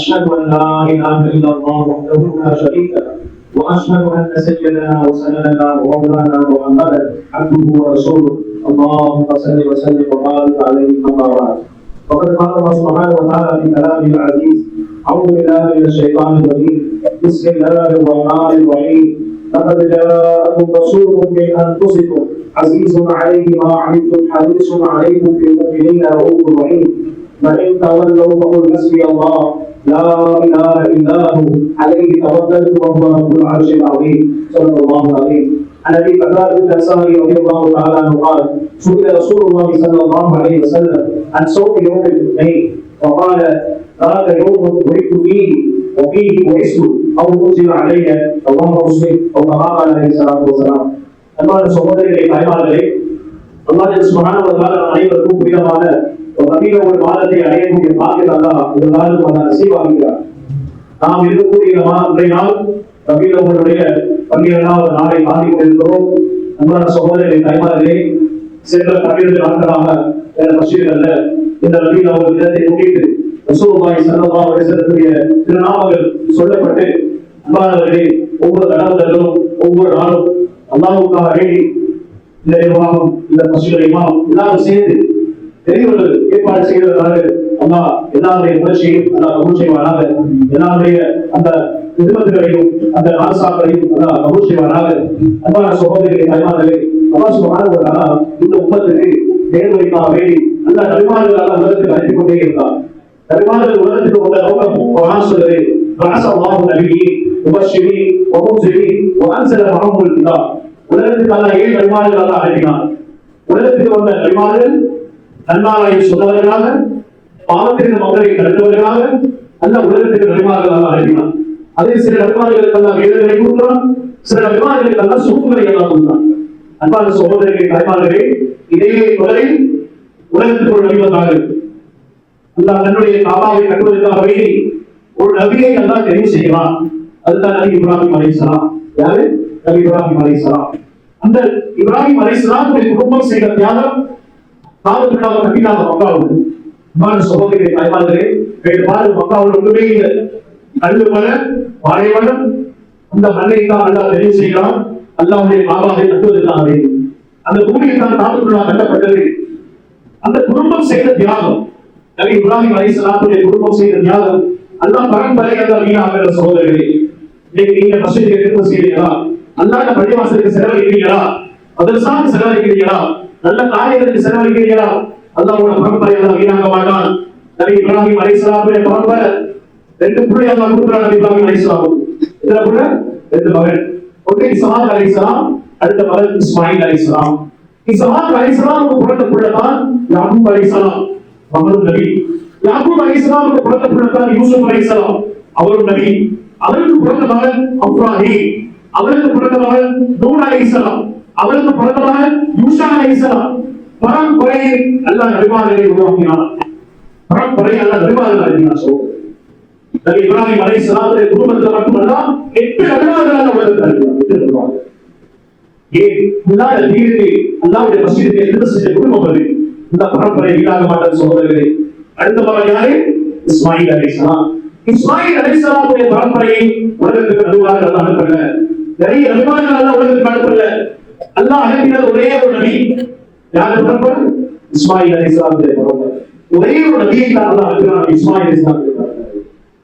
أشهد أن لا إله إلا الله وحده لا شريك له وأشهد أن سيدنا وسندنا ومولانا محمدا عبده ورسوله اللهم صل وسلم وبارك عليه أما بعد. وقد قال الله سبحانه وتعالى في كلامه العزيز: أعوذ بالله من الشيطان الرجيم بسم الله الرحمن الرحيم لقد جاءكم رسول من أنفسكم عزيز عليه ما عنتم حريص عليكم بالمؤمنين رؤوف رحيم وإن تولوا فقل حسبي الله لا إله إلا هو عليه توكلت وهو رب العرش العظيم صدق الله العظيم. عن أبي بكر الأنصاري رضي الله تعالى عنه قال: سئل رسول الله صلى الله عليه وسلم عن صوم يوم الاثنين وقال: ذاك يوم ولدت فيه وفيه بعثت أو أنزل علي رواه مسلم أو كما قال عليه الصلاة والسلام. அன்பான சகோதரர்களே, தாய்மார்களே, அல்லாஹ் சுப்ஹானஹு வ தஆலா அனைவருக்கும் புனிதமான ஒரு நபிய ஒரு மாதத்தை அடையக்கூடிய பாக்கியத்தை அல்லாஹ் ஒரு நாளுக்கு வந்த நசீபாக்குகிறார். நாம் இருக்கக்கூடிய இன்றைய நாள் நபிய அவர்களுடைய 12வது நாளை தாண்டி கொண்டிருக்கிறோம். அன்பான சகோதரர்களே, தாய்மார்களே, சென்ற 12 நாட்களாக மஸ்ஜிதுகள்ல இந்த நபிய அவர்கள் தினத்தை முன்னிட்டு ரசூலுல்லாஹி ஸல்லல்லாஹு அலைஹி வஸல்லம் திருநாமங்கள் சொல்லப்பட்டு அன்பானவர்களே, ஒவ்வொரு கடவுளும் ஒவ்வொரு நாளும் அல்லாஹ்வுக்காக வேண்டி இந்த நிர்வாகம், இந்த மஸ்ஜித் இமாம் எல்லாரும் சேர்ந்து பெரியவர்கள் ஏற்பாடு செய்வதற்காக அல்லாஹ் எல்லாருடைய முயற்சியும் அல்லாஹ் கபூல் செய்வானாக. எல்லாருடைய அந்த நிறுவனங்களையும் அந்த நாசாக்களையும் அல்லாஹ் கபூல் செய்வானாக. அன்பான சகோதரர்களே, தாய்மார்களே, அல்லாஹ் சுப்ஹானஹு வ தஆலா இந்த உம்மத்துக்கு நேர்வழிக்காக வேண்டி அந்த நபிமார்கள் உலகத்துக்கு அனுப்பி கொண்டே இருந்தார். நபிமார்கள் உலகத்துக்கு வந்த நோக்கம் குர்ஆன் சொல்லுது: "வஅஸ அல்லாஹு நபிய்யீன் முபஷ்ஷிரீன் வ முன்ஸிரீன் வ அன்ஸல மஅஹுல் கிதாப்." உலகத்துக்கு அல்லாஹ் 7 நபிமார்கள் அல்லாஹ் அனுப்பினார். உலகத்துக்கு வந்த நபிமார்கள் நன்மாராயை சொன்னவர்களாக, பாவத்திற்கு மக்களை தடுத்தவர்களாக அல்லாஹ் உலகத்துக்கு நபிமார்கள் அல்லாஹ் அனுப்பினார். அதே சில நபிமார்களுக்கு அல்லாஹ் வேதங்களை கொடுத்தான், சில நபிமார்களுக்கு அல்லாஹ் சுகங்களை எல்லாம் கொடுத்தான். அன்பான சகோதரர்களே, தாய்மார்களே, இதே தொடரில் உலகத்துக்கு ஒரு நபி வந்தார்கள். அல்லாஹ் தன்னுடைய காபாவை கட்டுவதற்காக வேண்டி ஒரு நபியை அல்லாஹ் தெரிவு செய்கிறான். அதுதான் நபி இப்ராஹிம் அலைஹிஸ்ஸலாம். யாரு? நபி இப்ராஹிம் அலைஹிஸ்ஸலாம். அந்த இப்ராஹிம் அலைஹிஸ்ஸலாமுடைய குடும்பம் செய்த தியாகம் காலத்துக்காக கட்டினாக மக்காவுக்கு. அன்பான சகோதரர்களே, தாய்மார்களே, வேறு பாரு மக்காவில் ஒன்றுமே இல்லை. கல்லு மலை, பாலைவனம், அந்த மண்ணை தான் அல்லாஹ் தெரிவு செய்கிறான். அல்லாஹ்வுடைய காபாவை கட்டுவதற்காக வேண்டி அந்த பூமியை தான் காலத்துக்காக கட்டப்பட்டது. அந்த குடும்பம் செய்த தியாகம், நபி இப்ராஹிம் அலைஹிஸ்ஸலாமுடைய குடும்பம் செய்த தியாகம் அல்லாஹ் பரம்பரையாக வீணாகிற சகோதரர்களே. இன்னைக்கு நீங்க மஸ்ஜிதுக்கு எதிர்ப்பு செய்யறீங்களா? அல்லாஹ்வுடைய பள்ளிவாசலுக்கு செலவழிக்கிறீங்களா? மதரசாவுக்கு செலவழிக்கிறீங்களா? நல்ல காரியங்களுக்கு செலவழிக்கிறீங்களா? அல்லாஹ்வுடைய பரம்பரையாக வீணாக மாட்டான். நபி இப்ராஹிம் அலைஹிஸ்ஸலாமுடைய பரம்பரை 2 பிள்ளை அல்லாஹ் கொடுக்கிறான் நபி இப்ராஹிம் அலைஹிஸ்ஸலாம். எத்தனை பிள்ளை? 2 மகன். ஒன்று இஸ்மாயில் அலைஹிஸ்ஸலாம், அடுத்த மகன் இஸ்மாயில் அலைஹிஸ்ஸலாம். இஸ்மாயில் அலைஹிஸ்ஸலாமுக்கு பிறந்த பிள்ளை தான் யாக்கூப் அலைஹிஸ்ஸலாம், அவரும் நபி. யாக்கூப் அலைஹிஸ்ஸலாமுக்கு பிறந்த பிள்ளை தான் யூசுப் அலைஹிஸ்ஸலாம், அவரும் நபி. அவருக்கு பிறந்த மகன் இப்ராஹிம், அவருக்கு பிறந்த மகன் நூஹ் அலைஹிஸ்ஸலாம், அவருக்கு பிறந்த மகன் யூசா அலைஹிஸ்ஸலாம். பரம்பரையை அல்லாஹ் நபிமார்களை உருவாக்கினான். பரம்பரை அல்லாஹ் நபிமார்களை அனுப்பினான். நபி இப்ராஹிம் அலைஹிஸ்ஸலாமுடைய குடும்பத்தில் மட்டுமல்ல 8 நபிமார்கள் உலகத்தில் அனுப்பினார். ஏன் முன்னாள் தீர்த்து அல்லாஹ்வுடைய மஸ்ஜிதுக்கு எதிர்த்து செஞ்ச குடும்பம் அது. இந்த பரம்பரை வீணாக மாட்டார் சகோதரர்களே. அடுத்த மகன் யாரு? இஸ்மாயில் அலைஹிஸ்ஸலாம். இஸ்மாயில் அலைஹிஸ்ஸலாமுடைய பரம்பரையை உலகத்துக்கு நபிமார்கள் அல்லாஹ் அனுப்பல. நிறைய நபிமார்கள் அல்லாஹ் உலகத்துக்கு அனுப்பல. அல்லாஹ் அனுப்பினது ஒரே ஒரு நபி. யாரு பரம்பரை? இஸ்மாயில் அலைஹிஸ்ஸலாமுடைய பரம்பரை. ஒரே ஒரு நபியை தான் அல்லாஹ் அனுப்பினார், இஸ்மாயில் அலைஹிஸ்ஸலாமுடைய பரம்பரை.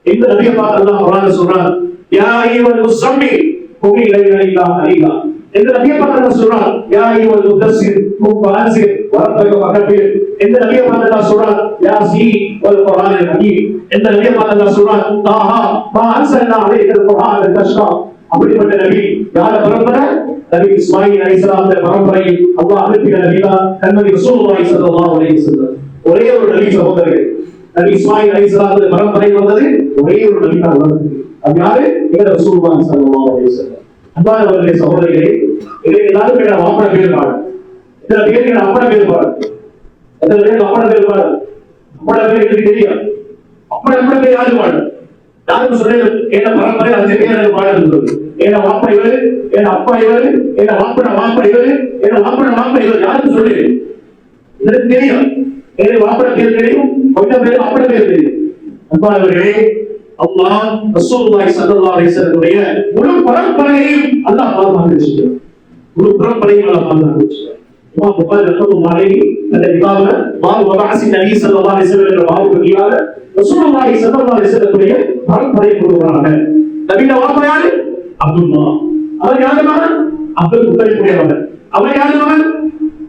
இந்த நபியை பார்த்து அல்லாஹ் குர்ஆன்ல சொல்றான்: யா அய்யுஹல் முஸம்மில் குமி லைலா இல்லா கலீலா. இந்த நபியை பார்த்து அல்லாஹ் சொல்றான்: யா அய்யுஹல் முதஸ்ஸிர் கும் ஃபஅன்சிர் வரப்பக வகபிர். இந்த நபியை பார்த்து அல்லாஹ் சொல்றான்: யாஸீன் வல் குர்ஆனில் ஹகீம். இந்த நபியை பார்த்து அல்லாஹ் சொல்றான்: தாஹா மா அன்ஸல்னா அலைக்கல் குர்ஆன தஷ்கா. அப்படிப்பட்ட நபி யார பரம்பரை? நபி இஸ்மாயில் அலைஹிஸ்ஸலாமுடைய பரம்பரை. அல்லாஹ் அனுப்பின நபி தான் கண்மணி ரசூலுல்லாஹி ஸல்லல்லாஹு அலைஹி வஸல்லம். ஒரே ஒரு நபி சகோதரர்களே. நபி இஸ்மாயில் அலைஹிஸ்ஸலாமுடைய பரம்பரை வந்தது ஒரே ஒரு நபி தான் வந்தது. அது யாரு? எங்க ரசூலுல்லாஹி ஸல்லல்லாஹு அலைஹி வஸல்லம். அன்பானவர்களே, சகோதரர்களே, இதை எல்லாரும் பேர் வாப்பட வேறுபாடு. இதுல பேர் அப்பட வேறுபாடு. எத்தனை பேர் அப்பட வேறுபாடு? அப்பட பேர் எனக்கு தெரியும். அப்பட பேர் யாரு பாடு? யாருக்கு சொல்றேன்? என்ன பரம்பரை அந்த பேர் எனக்கு பாடு. என்ன வாப்பா இவரு, என்ன அப்பா இவரு, என்ன வாப்பட வாப்பா இவரு, என்ன வாப்பட வாப்பா இவரு, யாருக்கு சொல்றேன்? எனக்கு தெரியும். எனக்கு வாப்பட பேர் தெரியும், கொஞ்சம் பேர் அப்பட பேர் தெரியும். அன்பானவர்களே, அல்லாஹ் ரசூலுல்லாஹி ஸல்லல்லாஹு அலைஹி வஸல்லம் முழு பரம்பரையையும் அல்லாஹ் பாதுகாத்து வச்சிருக்கார். முழு பரம்பரையும் அல்லாஹ் பாதுகாத்து வச்சிருக்கார். இமாம் புகாரி ரஹ்மத்துல்லாஹி அலைஹி அந்த கிதாபுல பாபு வபஅஸி நபி ஸல்லல்லாஹு அலைஹி வஸல்லம் என்ற பாபுக்கு கீழாக ரசூலுல்லாஹி ஸல்லல்லாஹு அலைஹி வஸல்லம் பரம்பரையை கொண்டு வராங்க. நபியோட வாப்பா யாரு? அப்துல்லாஹ். அவர் யாரு மகன்? அப்துல் முத்தலிப் மகன். அவர் யாரு மகன்?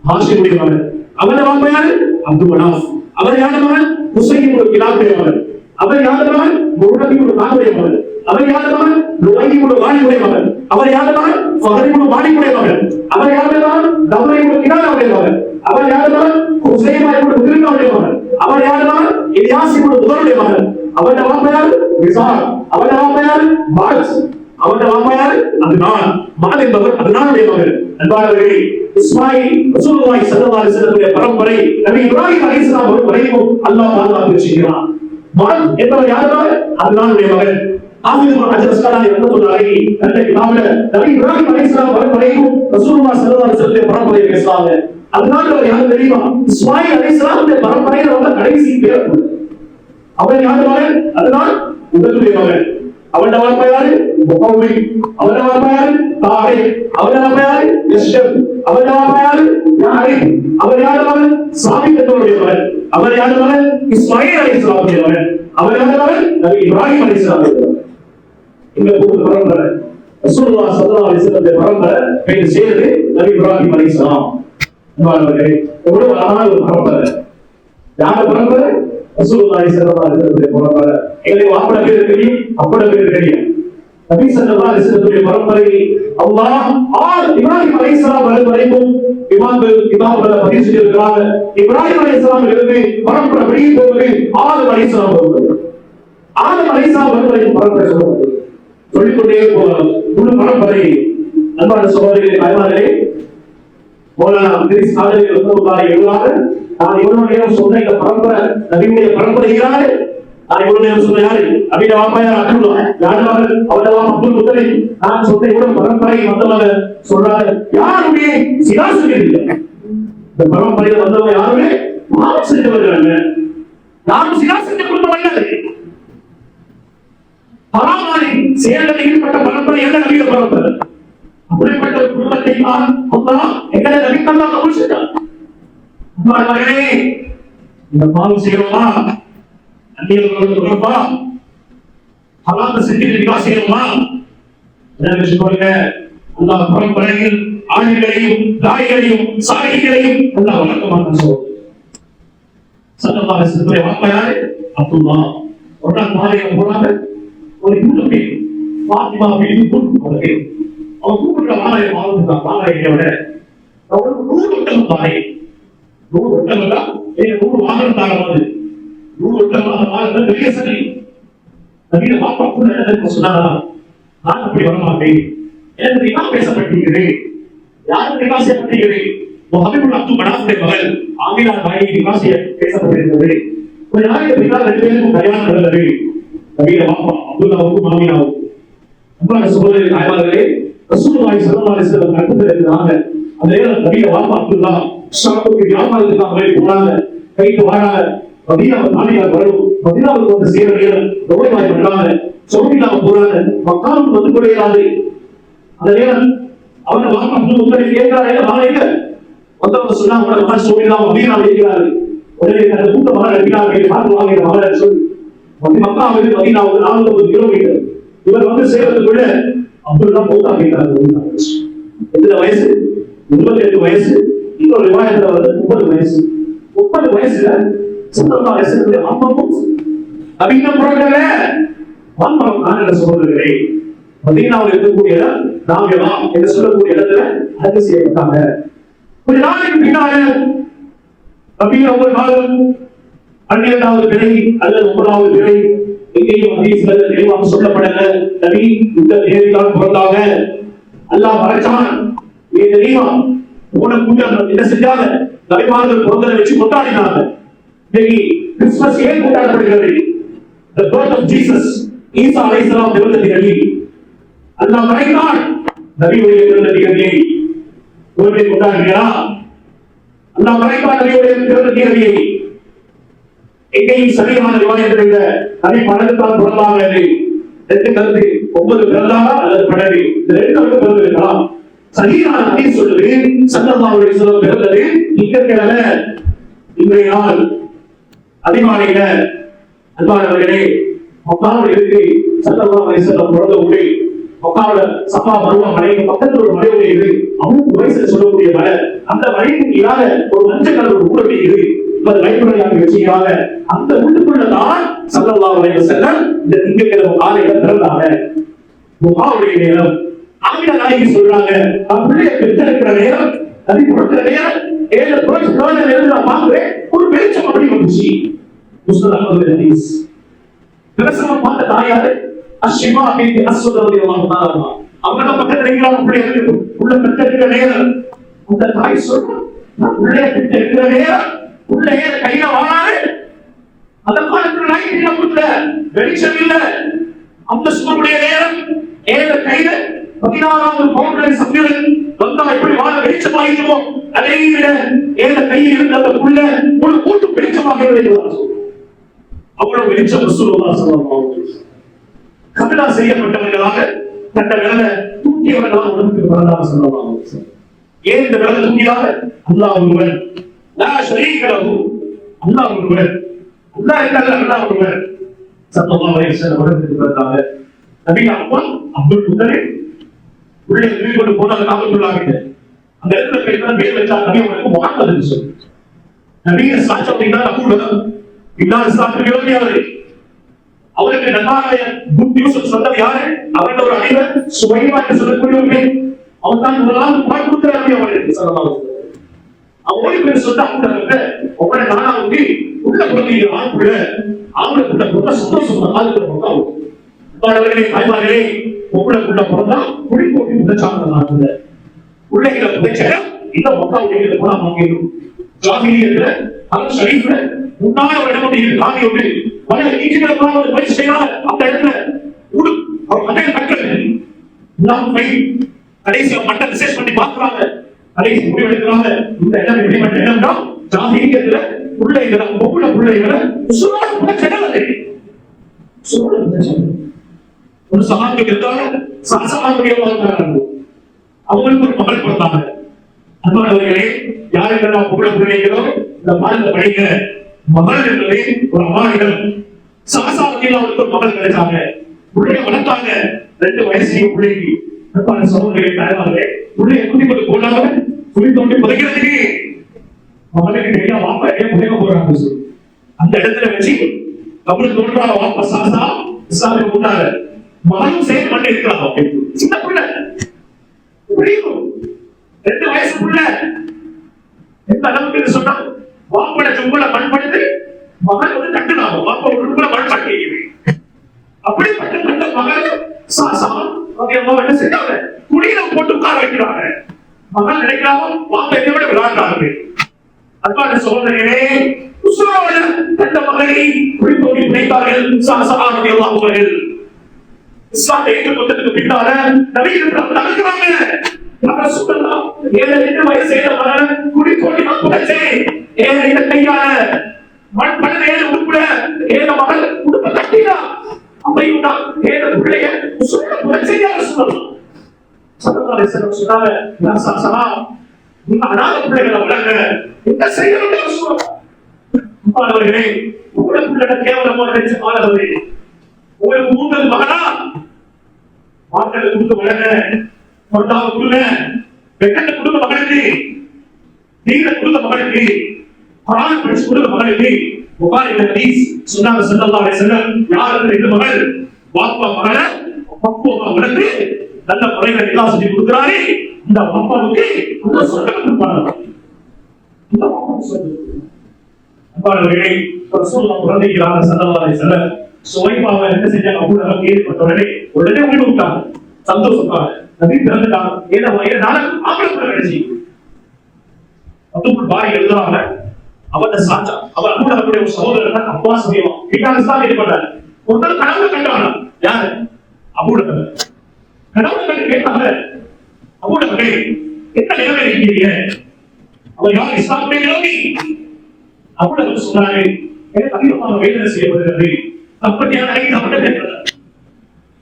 ஹாஷிம் மகன். அவருடைய வாப்பா யாரு? அப்துல் மனாஃப். அவர் யாரு மகன்? ஹுசைன் இப்னு கிலாப் மகன். அவர் யாரு மகன்? முஹம்மது இப்னு காபுடைய மகன். அவர் யாரு மகன்? லுஐ இப்னு வாலிதுடைய மகன். அவர் யாரு மகன்? ஃபஹர் இப்னு மாலிகுடைய மகன். அவர் யாரு மகன்? தவ்ர இப்னு கினானாவுடைய மகன். அவர் யாரு மகன்? ஹுசைமா இப்னு முத்ரினாவுடைய மகன். அவர் யாரு மகன்? இலியாஸ் இப்னு முதருடைய மகன். அவருடைய வாப்பா யாரு? மிசார். அவருடைய வாப்பா யாரு? பாஸ். அவருடைய வாப்பா யாரு? அத்னான். மால் என்பவர் அத்னானுடைய மகன். அன்பானவர்களே, இஸ்மாயில் ரசூலுல்லாஹி ஸல்லல்லாஹு அலைஹி வஸல்லம் பரம்பரை நபி இப்ராஹிம் அலைஹிஸ்ஸலாம் வரைக்கும் அல்லாஹ் பாதுகாத்து வச்சிருக்கிறான். மால் என்பவர் யாரு? அத்னானுடைய மகன். ஆஃபிஸ் இப்னு ஹஜர் அஸ்கலானி ரஹ்மத்துல்லாஹி அலைஹி அந்த கிதாபுல நபி இப்ராஹிம் அலைஹிஸ்ஸலாம் வரைக்கும் ரசூலுல்லாஹி ஸல்லல்லாஹு அலைஹி வஸல்லம் பரம்பரை பேசுறாங்க. அத்னான் யாரு தெரியுமா? இஸ்மாயில் அலைஹிஸ்ஸலாம் பரம்பரையில வந்த கடைசி பேர். அவர் யாரு மகன்? அத்னான் உததுடைய மகன். அவருடைய வாப்பா யாரு? முகவ்வி. அவருடைய வாப்பா யாரு? தாரிக். அவருடைய வாப்பா யாரு? யஷ்ரப். அவருடைய வாப்பா யாரு? யாரிக். அவர் யாரு மகன்? சாபித் என்பவருடைய மகன். அவர் யாரு மகன்? இஸ்மாயில் அலைஹிஸ்ஸலாமுடைய மகன். அவர் யாரு மகன்? நபி இப்ராஹிம் அலைஹிஸ்ஸலாமுடைய மகன். இந்த ஒரு பரம்பரை ரசூலுல்லாஹி ஸல்லல்லாஹு அலைஹி வஸல்லம் பரம்பரை பேர் சேர்ந்து நபி இப்ராஹிம் அலைஹிஸ்ஸலாம். அன்பானவர்களே, எவ்வளவு அழகான ஒரு பரம்பரை. யார் பரம்பரை? ரசூலுல்லாஹி ஸல்லல்லாஹு அலைஹி வஸல்லம் பரம்பரை. எங்களுக்கு வாப்பட பேர் தெரியும், அப்பட பேர் தெரியும். நபி ஸல்லல்லாஹு அலைஹி வஸல்லம் பரம்பரை அல்லாஹ் இப்ராஹிம் அலைஹிஸ்ஸலாம் வரைக்கும் இமாம்கள் கிதாபுல பதிவு செய்திருக்கிறாங்க. இப்ராஹிம் அலைஹிஸ்ஸலாம் இருந்து பரம்பரை வெளியே போகுது ஆதம் அலைஹிஸ்ஸலாம் வருவது. ஆதம் அலைஹிஸ்ஸலாம் வரைக்கும் பரம்பரை சொல்லுவது. சொல்லிக்கொண்டே போகலாம் முழு பரம்பரை. அன்பான சகோதரர்களே, தாய்மார்களே, மௌலானா அப்துல் சாதிக் ரஹ்மத்துல்லாஹி அலைஹி நான் இவ்வளவு நேரம் சொன்ன இந்த பரம்பரை நபியுடைய பரம்பரை யாரு? நான் இவ்வளவு நேரம் சொன்ன யாரு? நபியோட வாப்பா யார்? அப்துல்லாஹ். யாரு மகன்? அவருடைய வாப்பா அப்துல் முத்தலிப். நான் சொன்ன இவ்வளவு பரம்பரை வந்தவங்க சொல்றாங்க, யாருமே சிராசுகள் இல்லை. இந்த பரம்பரையில வந்தவங்க யாருமே மாறு செஞ்சவர்கள் அல்ல. யாரும் சிராசுடைய குடும்பம் அல்ல. பராமரி செயல்களில் ஈடுபட்ட பரம்பரை எந்த நபியோட பரம்பரை? அப்படிப்பட்ட ஒரு குடும்பத்தை அல்லாஹ் எங்களை நபிக்கல்லா கபூல் செய்தார். மகளே, இந்த பாவம் செய்யணுமா? அந்நியர்களோடு தொடர்பா? ஹலால் செஞ்சு நிக்காஹ் செய்யணுமா? என்ன சொல்லுங்க? அல்லாஹ் பரம்பரையில் ஆண்களையும் தாய்களையும் சாலிகளையும் அல்லாஹ் வளர்க்க மாட்டான். ஸல்லல்லாஹு அலைஹி வஸல்லம் வாப்பா யாரு? அப்துல்லாஹ். ஒரு நாள் மாலையை போறாங்க, ஒரு கூட்டத்தை ஃபாத்திமா பின் குர்து அவன் கூப்பிட்ட மாலையை வாழ்ந்துட்டான். மாலையை விட அவனுக்கு 100 ஒட்டகம் தானே, 100 ஒட்டகம் தான் 100 வாகனம் தாங்க போது 100 ஒட்டகம் வாகனம் பெரிய சரி. நபிய வாப்பா கூட என்ன சொன்னாரா? நான் அப்படி வரமாட்டேன். எனக்கு நிக்காஹ் பேசப்பட்டிருக்கிறேன். யாருக்கு நிக்காஹ் செய்யப்பட்டிருக்கிறேன்? முஹம்மது அப்துல் மனாஃபுடைய மகள் ஆமினா தாய்க்கு நிக்காஹ் பேசப்பட்டிருக்கிறது. ஒரு நாளைக்கு பின்னால் 2 பேருக்கும் கல்யாணம் நடந்தது. நபிய வாப்பா அப்துல்லாவுக்கும் ஆமினாவுக்கும். அன்பான சகோதரர்களே, தாய்மார்களே, ரசூலுல்லாஹி ஸல்லல்லாஹு அலைஹி வஸல்லம் கட்டத்துல இருந்தாங்க. அந்த நேரம் நபிய வாப்பா அப்துல்லாஹ் ஷாமுக்கு வியாபாரத்துக்காக போய் போனாங்க. கைக்கு வாராங்க. மதீனாவுக்கு நாளைக்கு வரணும். மதீனாவுக்கு வந்து சேர நேரம் நோய்வாய் பண்றாங்க. சௌதியிலாம போறாங்க. மக்காவுக்கு வந்து கொடையாது. அந்த நேரம் அவங்க வாப்பா அப்துல் முத்தலிப் கேட்கிறாங்க, நாளைக்கு வந்தவங்க சொன்னாங்க, உங்களோட மகன் சௌதியிலாம மதீனாவில் இருக்கிறாரு. உடனே அந்த கூட்ட மகன் அனுப்பினாங்க, பார்த்து வாங்க மகன் சொல்லி மக்காவிலிருந்து மதீனாவுக்கு 49 கிலோமீட்டர். இவர் வந்து சேர்றதுக்குள்ள அப்துல்லா போத்தா கேட்டாரு. எத்தனை வயசு? 28 வயசு. இன்னொரு ரிவாயத்துல வந்து 30 வயசு. 30 வயசுல ஸல்லல்லாஹு அலைஹி வஸல்லம் அம்மாவும் நபியிடம் போறாங்க. வாப்பா நான் சொல்றேன், மதீனாவில் இருக்கக்கூடிய நாமியா என்று சொல்லக்கூடிய இடத்துல ஹஜ் செய்யப்பட்டாங்க. ஒரு நாளைக்கு பின்னால நபியா ஒரு காலம் 12வது பிறை அல்லது 9வது பிறை எங்கேயும் ஹதீஸ்ல தெளிவாக சொல்லப்படல. நபி இந்த தேதிதான் பிறந்தாங்க. அல்லாஹ் படைச்சான். இது தெரியுமா? போன கூட்டம் என்ன செஞ்சாங்க? நபிமார்கள் பிறந்ததை வச்சு கொண்டாடினாங்க. இன்னைக்கு கிறிஸ்துமஸ் ஏன் கொண்டாடப்படுகிறது? The birth of Jesus. ஈசா அலைஹிஸ்ஸலாம் பிறந்த திகதி அல்லாஹ் படைத்தான். நபியுடைய பிறந்த திகதியை ஒருவரை கொண்டாடுகிறா? அல்லாஹ் படைத்தான் நபியுடைய பிறந்த திகதியை. எங்கேயும் சரியான ரிவாயத்தில் இல்ல. நபி பணத்தால் பிறந்தாங்க. 2 கருத்து, 9 பிறந்தாங்க அல்லது படகு, இந்த 2 கருத்து பிறந்திருக்கலாம். சரியான ஹதீஸ் சொல்லுது, ஸல்லல்லாஹு அலைஹி வஸல்லம் பிறந்தது திங்கட்கிழமை இன்றைய நாள் அதிகாலையில. அன்பானவர்களே, மக்காவில் இருக்கு ஸல்லல்லாஹு அலைஹி வஸல்லம் பிறந்த ஊரே. மக்காவுல சஃபா மருவா மலைக்கு பக்கத்துல ஒரு மலை இருக்குது. அவங்க வயசுல சொல்லக்கூடிய மலை. அந்த மலைக்கு இல்லாத ஒரு மஞ்சள் கலர் ஒரு ஊரடி இருக்குது. லைப்ரரியாக வச்சுக்கிறாங்க. அந்த உள்ளுக்குள்ளதான் ஸல்லல்லாஹு அலைஹி வஸல்லம் இந்த திங்கட்கிழமை காலையில பிறந்தாங்க. முஹாவுடைய நேரம். ஆமினா நாயகி சொல்றாங்க, அப்படியே பெற்றெடுக்கிற நேரம், நபி பிறக்கிற நேரம், 7 புரட்சிகளான நேரம் நான் பார்க்கிறேன், ஒரு வெளிச்சம் அப்படி வந்துச்சு. முஸ்லிம் அஹ்மது ஹதீஸ். பிரசவம் பார்த்த தாயாரு அஷ்ஷிமா பின்த் அஸ்வத் ரலியல்லாஹு தஆலா. அவங்க பக்கத்துல இருக்கிறாங்க. அப்படியே உள்ள பெற்றெடுக்கிற நேரம் அந்த தாய் சொல்றாங்க, உள்ளே பெற்றெடுக்கிற நேரம் உள்ள கையில வாழாரு. அந்த காலத்துல லைட் கொடுத்த வெளிச்சம் இல்ல. அந்த சுமக்கூடிய நேரம் 7 கையில 16வது பவுண்டரி சமையல் வந்தா எப்படி வாழ வெளிச்சமாகிடுமோ அதே விட 7 கையில் இருந்த அந்த புள்ள ஒரு கூட்டு வெளிச்சமாக இருக்கிறார். அவ்வளவு வெளிச்சம் ரசூலுல்லாஹி ஸல்லல்லாஹு அலைஹி வஸல்லம். கபிலா செய்யப்பட்டவர்களாக தந்த விரல தூக்கியவர்களாக உலகத்துக்கு வரலாறு ஸல்லல்லாஹு அலைஹி வஸல்லம். ஏன் இந்த விரல தூக்கியாக? அல்லாஹ் ஒருவன், லா ஷரீக லஹு. அல்லாஹ் ஒருவன், அல்லாஹ் இல்ல, அல்லாஹ் ஒருவன். ஸல்லல்லாஹு அலைஹி வஸல்லம் உலகத்துக்கு வந்தாங்க. நபி அப்பா அப்துல் முத்தலிப் உள்ளே திரும்பி கொண்டு போனாங்க. காபத்துல்லாஹ்கிட்ட அந்த இடத்துல போய் பேர் வச்சா நபி அவருக்கு முஹம்மது சொல்லு. நபியை சாட்சி அப்படின்னா அபூபக்கர் இல்லாத சாட்சி விரோதியாரு. அவருக்கு நன்மாராய குட் நியூஸ் சொன்னது யாரு? அவரோட ஒரு அடிவர் சுவைமா என்று சொல்லக்கூடியவர்கள். அவன் தான் முதலாவது பாய் கொடுக்கிறாரு அவருக்கு. ஸல்லல்லாஹு அலைஹி வஸல்லம் அவருக்கு பேர் சொல்ல அபூபக்கர் அவரை நானாவுக்கு உள்ள குழந்தைய ஆண்குள்ள ஆண்குள்ள கூட சந்தோஷம் ஆளுக்கு போகாது. பாடவர்களே தாய்மார்களே, பொம்பளைக்குள்ள பிறந்தா குடிக்கோட்டி முதச்சாங்க நாட்டுல பிள்ளைகளை புதைச்ச இந்த மக்காவுடைய போனா வாங்கிடும். ஜாகிலியத்துல அல் ஷரீஃப்ல முன்னால ஒரு இடம் ஒன்று இருக்கு. காணி ஒன்று பல நீதிகளை ஒரு பயிற்சி செய்யறாங்க. அந்த இடத்துல அவர் மண்டையில் கட்டல் கடைசியா மண்டை ரிசர்ச் பண்ணி பாக்குறாங்க. கடைசி முடிவெடுக்கிறாங்க. இந்த இடம் எப்படிப்பட்ட இடம் தான் ஜாகிலியத்துல பிள்ளைகளை பொம்பளை பிள்ளைகளை சுரோடு புதைச்சது. சுரோடு புதைச்சது ஒரு சமாஜம் இருந்தாங்க. அவங்களுக்கு ஒரு மகள் பிறந்தாங்க. அன்பானவர்களே, யாருக்கெல்லாம் புகழ பிள்ளைகளோ இந்த மாநில படிக்க மகள் என்பதை ஒரு அமானிடம் சாசாவதியில் அவருக்கு ஒரு மகள் கிடைச்சாங்க. பிள்ளைய வளர்த்தாங்க. 2 வயசு பிள்ளைக்கு அன்பான சகோதரர்களை தாய்மார்களே, பிள்ளைய குடி கொண்டு போனாங்க. குடி தோண்டி புதைக்கிறதுக்கு மகளுக்கு நிறைய வாப்பா புதைக்க போறாங்க. அந்த இடத்துல வச்சு அவங்களுக்கு தோன்றாங்க வாப்பா சாசா இஸ்லாமிய கூட்டாங்க. மகனும் சேர்த்து பண்ணி இருக்கிறாங்க. சின்ன பிள்ளை 2 வயசு பிள்ளை எந்த அளவுக்கு சொன்னா வாப்பட சும்பல மண் படுத்து மகன் வந்து கட்டுனாங்க. வாப்பா ஒரு மண் பட்டி அப்படி பட்டு கட்ட மகன் சாசா என்ன செய்யறாங்க? குடியில போட்டு உட்கார வைக்கிறாங்க. மகன் நினைக்கிறாங்க வாப்பா என்னை விட விளையாடுறாங்க. அன்பான சகோதரர்களே, உசுரோட கண்ட மகனை குடித்தோடி பிடித்தார்கள் சாசா அவர்கள். இஸ்லாத்தை ஏற்றுக்கொண்டதுக்கு பின்னால நபிகள் நடக்கிறாங்க. யார சொல்லலாம்? 7 வயசு குடி கோடி மக்கள் கையால மண் பண்ண உட்பட மகள் உடுப்ப கட்டினா அம்மையுண்டா பிள்ளைய சொல்லலாம். சொன்னாங்க அநாத பிள்ளைகளை வளர்க்க என்ன செய்யணும் சொல்லுவாங்க. கேவலமா நினைச்சு மாணவர்களே, உங்களுக்கு 3 மகனா மாக்களை கொடுத்து வளர்ங்க. பொருளாதார கொடுங்க. வெக்கத்தை கொடுத்த மகளுக்கு, நீங்க கொடுத்த மகளுக்கு, குர்ஆன் படிச்சு கொடுத்த மகளுக்கு புகாரில ஹதீஸ் சொன்னாங்க ஸல்லல்லாஹு அலைஹி வஸல்லம், யாருக்கு 2 மகள் வாப்பா மகளை பக்குவமா வளர்த்து நல்ல முறையில எல்லாம் செஞ்சு கொடுக்குறாரு. இந்த வாப்பாவுக்கு அந்த சொர்க்கம் கொடுப்பாங்க. இந்த வாப்பாவுக்கு சொர்க்கம். அன்பானவர்களே, ரசூலுல்லாஹ் குழந்தைகளாக ஸல்லல்லாஹு அலைஹி வஸல்லம் சுவைபாவை என்ன செஞ்சாங்க? அபூபக்கர் கேள்விப்பட்ட உடனே ஓடி விட்டாங்க. சந்தோஷத்தாங்க. நபி பிறந்துட்டாங்க. ஏன்னா ஆம்பளை பிள்ளை கிடைச்சி அப்துல் பாரி எழுதுறாங்க. அவன் சாச்சா அவர் அபூபக்கருடைய ஒரு சகோதரர் அப்பாஸ் ரலியல்லாஹு அன்ஹு கிட்ட இஸ்லாம் ஏற்பட்டார். ஒரு நாள் கனவு கண்டாங்க. யாரு? அபூபக்கர். கனவு கண்டு கேட்டாங்க, அபூபக்கரே என்ன நிலைமை இருக்கீங்க? அவர் யார்? இஸ்லாமுடைய விரோதி. அபூபக்கர் சொன்னாரு, எனக்கு அதிகமாக வேதனை செய்யப்படுகிறது. அப்படியான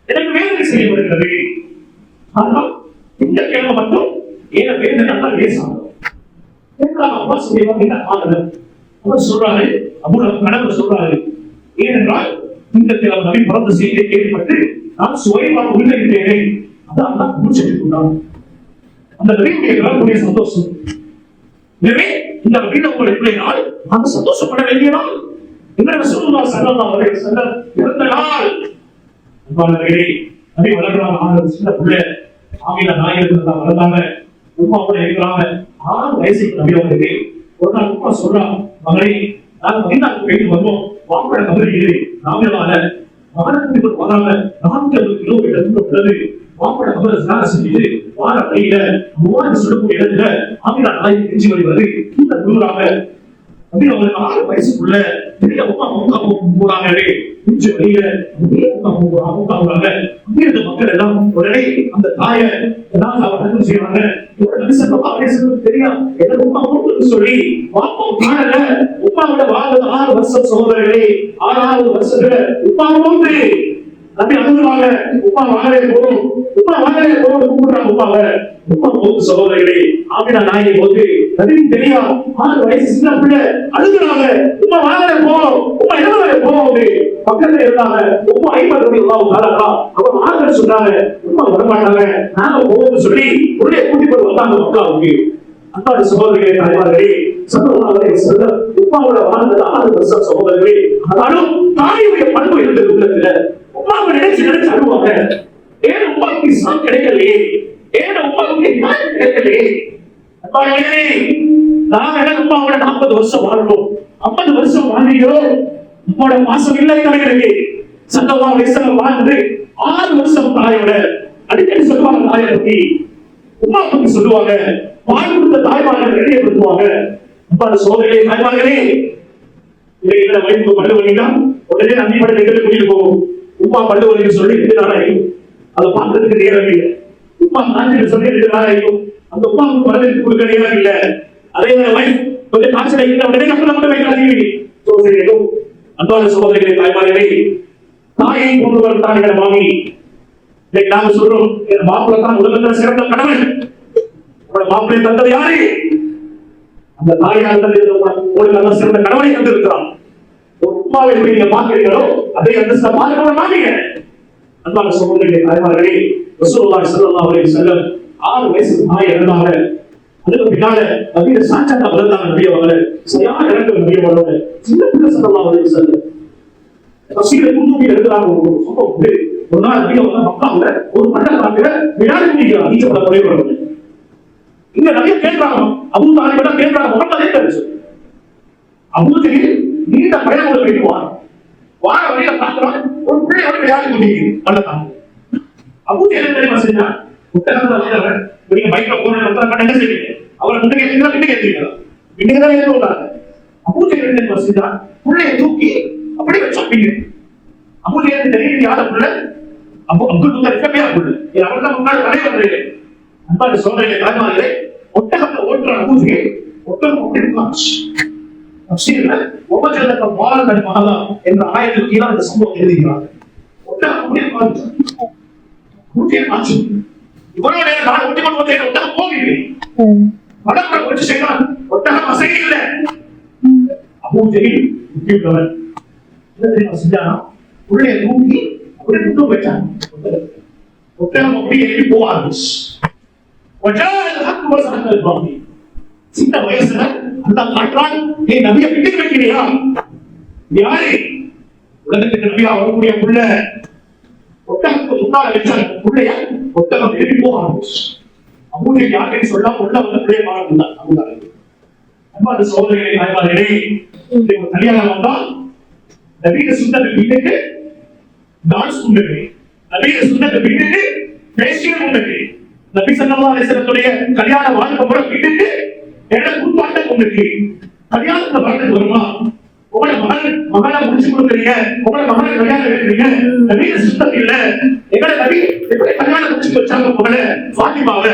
எனக்கு வேதனை செய்யப்படுகிறது. ஆனால் இந்த கிழமை மட்டும் ஏன வேதனை தான் லேசாகும். அவர் சொல்றாரு, கடவுள் சொல்றாரு, ஏனென்றால் இந்த கிழமை நபி பிறந்த செய்தியை கேள்விப்பட்டு நான் சுயமாக உள்ளே அதான் முடிச்சிருக்கிறான். அந்த நபியுடைய சந்தோஷம். எனவே இந்த நபியில உங்களுடைய நாள் அந்த சந்தோஷப்பட வேண்டிய நாள். என்ன ரசூலுல்லாஹி ஸல்லல்லாஹு அலைஹி வஸல்லம் பிறந்த நாள். அன்பானவர்களே, நபி வளர்றாங்க, சின்ன பிள்ளை ஆமினா நாயகத்துல தான் வளர்ந்தாங்க. உம்மா கூட இருக்கிறாங்க. 6 வயசுக்கு நபி அவங்களுக்கு ஒரு நாள் உம்மா சொல்றாங்க, மகளே நாங்க மதீனாவுக்கு போயிட்டு வருவோம், வாப்பட கபரிலே நாங்களால மகனுக்கு வராம 450 கிலோமீட்டர் தூரம் உள்ளது. வாப்பட கபரை ஸ்நானம் செஞ்சு வார வழியில மூவாயிரம் சொல்லக்கூடிய இடத்துல ஆமினா நாயகி நெஞ்சு வருவது இந்த குருராக நபி அவங்களுக்கு 6 வயசுக்குள்ள பெரிய உம்மா போறாங்களே நெஞ்சு வழியில மக்கள் எல்லாம் உடனே அந்த தாயை செய்யறாங்க. சொல்லி உப்பாவோட வாழ்ந்த 6 வருஷம் சகோதரர்களே, 6வது வருஷத்துல உப்பாவோடு நம்பி அழுதுவாங்க. உப்பா வாழவே போதும், உப்பா வாழவே போதும் கூப்பிடுறாங்க உப்பாவை. உப்பா போது சகோதரர்களே, ஆமினா நாயகி போது நபிக்கு தெரியா 6 வயசு சின்ன பிள்ளை அழுகுறாங்க. உப்பா வாழவே போதும், உப்பா இளவரவே போகுது. பக்கத்துல இருந்தாங்க உப்பா 50 அவர் ஆறுதல் சொன்னாங்க. உப்பா வரமாட்டாங்க, நாங்க போகும்னு சொல்லி உள்ளே கூட்டி போய் வந்தாங்க மக்காவுக்கு. அன்பான சகோதரிகளே, தாய்மார்களே, உப்பாவோட வாழ்ந்தது 6 வருஷம் சகோதரர்களே. ஆனாலும் தாயுடைய பண்பு இருந்தது உள்ளத்துல. உப்பாவை நினைச்சு நினைச்சு அழுவாங்க. ஏன் உப்பாவுக்கு இஸ்லாம் கிடைக்கலையே, ஏன் உப்பாவுக்கு நியாயம் கிடைக்கலையே. அன்பானவர்களே, நாங்க உப்பாவோட 40 வருஷம் வாழ்றோம், 50 வருஷம் வாழ்றீங்களோ, உங்களோட மாசம் இல்லை கிடைக்கிறது. ஸல்லல்லாஹு அலைஹி வஸல்லம் வாழ்ந்து 6 வருஷம் தாயோட. அடிக்கடி சொல்லுவாங்க தாயை பத்தி, உம்மா பத்தி சொல்லுவாங்க, பால் கொடுத்த தாய்மார்கள் வெளியேற்றுவாங்க. அன்பான சோதரிகளே, தாய்மார்களே, இதை வயிற்று பல்லு வலினா உடனே நம்பி பள்ளி எங்களுக்கு கூட்டிட்டு போகும். உமா பல்லு வலின்னு சொல்லி 2 நாள் ஆகும். அதை பார்க்கறதுக்கு நேரம் இல்லை. உமா காய்ச்சல் சொல்லி 2 நாள் ஆகும். அந்த உமாவுக்கு வரவேற்பு கொடுக்க நேரம் இல்லை. அதே வயிற்று கொஞ்சம் காய்ச்சல் ஆகிட்டு உடனே கப்பல மட்டும் வைக்காதீங்க. சோதரிகளும் அன்பான சகோதரிகளே, தாய்மார்களே, தாயை கொண்டு வர தாய்களை வாங்கி இன்னைக்கு நாம சொல்றோம், என் மாப்பிள்ளை தான் உலகத்தில் சிறந்த கணவன். மாப்பிள்ளை தந்தது யாரு? அந்த தாயார் தந்தது சிறந்த கணவனை தந்திருக்கிறான். ஒரு உமாவை நீங்க பாக்குறீங்களோ அதே அந்த பாதுகாப்பு. அன்பான சகோதரிகளே, தாய்மார்களே, ரசூலுல்லாஹி ஸல்லல்லாஹு அலைஹி வஸல்லம் 6 வயசு தாய் இறந்தாங்க. அதுக்கு பின்னால நபிய சாட்சாத்தா வளர்ந்தாங்க. நபிய அவங்கள சரியான இடத்துல நபிய வளர்ந்த சின்ன பிள்ளை ஸல்லல்லாஹு அலைஹி வஸல்லம் தஃசீரை குர்துபி எழுதுறாங்க. ஒரு நாள் நபிய வந்து மக்காவுல ஒரு மண்டபத்துல விளையாடி முடிக்கிறாங்க. ஈச்சப்பட குறைவு இங்க நிறைய கேட்கிறாங்க. அபூ தாலிபா கேட்கிறாங்க, முகமதே தெரிஞ்சு அபூ ஜஹீல் நீண்ட பயணங்களை போயிட்டு வார வழியில பார்க்கிறான், ஒரு பிள்ளையோட விளையாடி முடியுது பள்ளத்தான். அபூ ஜஹீல் தெரியுமா செஞ்சா நீங்க பைக்ல போன என்ன செய்வீங்க? அவரை முன்னுக்கு ஏற்றீங்களா பின்னுக்கு ஏற்றீங்களா? பின்னுக்கு தான் ஏற்ற விடுறாங்க. அபூ ஜஹீல் தெரியுமா செஞ்சா பிள்ளைய தூக்கி அப்படி வச்சாப்பீங்க. அபூ ஜஹீல் தெரியும் யார பிள்ளை? அப்துல் முத்தலிப் பேர பிள்ளை. அவர் தான் முன்னாடி தலைவர். அன்பான சோதரிகளே, தாய்மார்களே, ஒட்டகத்தை ஓட்டுற அபூ ஜஹீல் ஒட்டகம் அப்படி இருக்காச்சு. என்ற ஆயத்தில் கீழே இந்த சம்பவம் எழுதுகிறார். இவ்வளவு நேரம் நான் ஒட்டி கொண்டு வந்தேன், ஒட்டகம் போகிறேன், வடக்குற வச்சு செய்தான், ஒட்டகம் அசைய இல்லை. அபூ ஜஹீல் முக்கியவன் என்ன தெரியுமா செஞ்சானா? உள்ளே தூக்கி அப்படியே முட்டும் வச்சான். ஒட்டகம் அப்படியே எழுதி போக ஆரம்பிச்சு. சின்ன வயசுல அல்லாஹ் காட்டுறான், நீ நபியை பிடித்து வைக்கிறியா? யாரு உலகத்துக்கு நபியா வரக்கூடிய புள்ள ஒட்டகத்துக்கு முன்னால வச்சான். புள்ளைய ஒட்டகம் எழுதி போக ஆரம்பிச்சு. அபூ ஜஹீல் யாருன்னு சொல்லாம உள்ள வந்து பிள்ளைய மாறாங்க. அன்பான சகோதரிகளே, தாய்மார்களே, கல்யாணம் வந்தா நபீன சுன்னத்தை வீட்டுக்கு டான்ஸ் உண்டு, நபீன சுன்னத்தை வீட்டுக்கு பேசியம் உண்டு. நபி ஸல்லல்லாஹு அலைஹி வஸல்லம் கல்யாண வாழ்க்கை முறை வீட்டுக்கு கூட்டாட்டம் உண்டு. கல்யாணத்துல வாழ்க்கை வருமா? உங்களை மகளை முடிச்சு கொடுக்குறீங்க, உங்களை மகளை கல்யாணம் வைக்கிறீங்க, நபீன சுன்னத்து இல்ல. எங்களை நபி எப்படி கல்யாணம் முடிச்சு வச்சாங்க? மகளை ஃபாத்திமாவை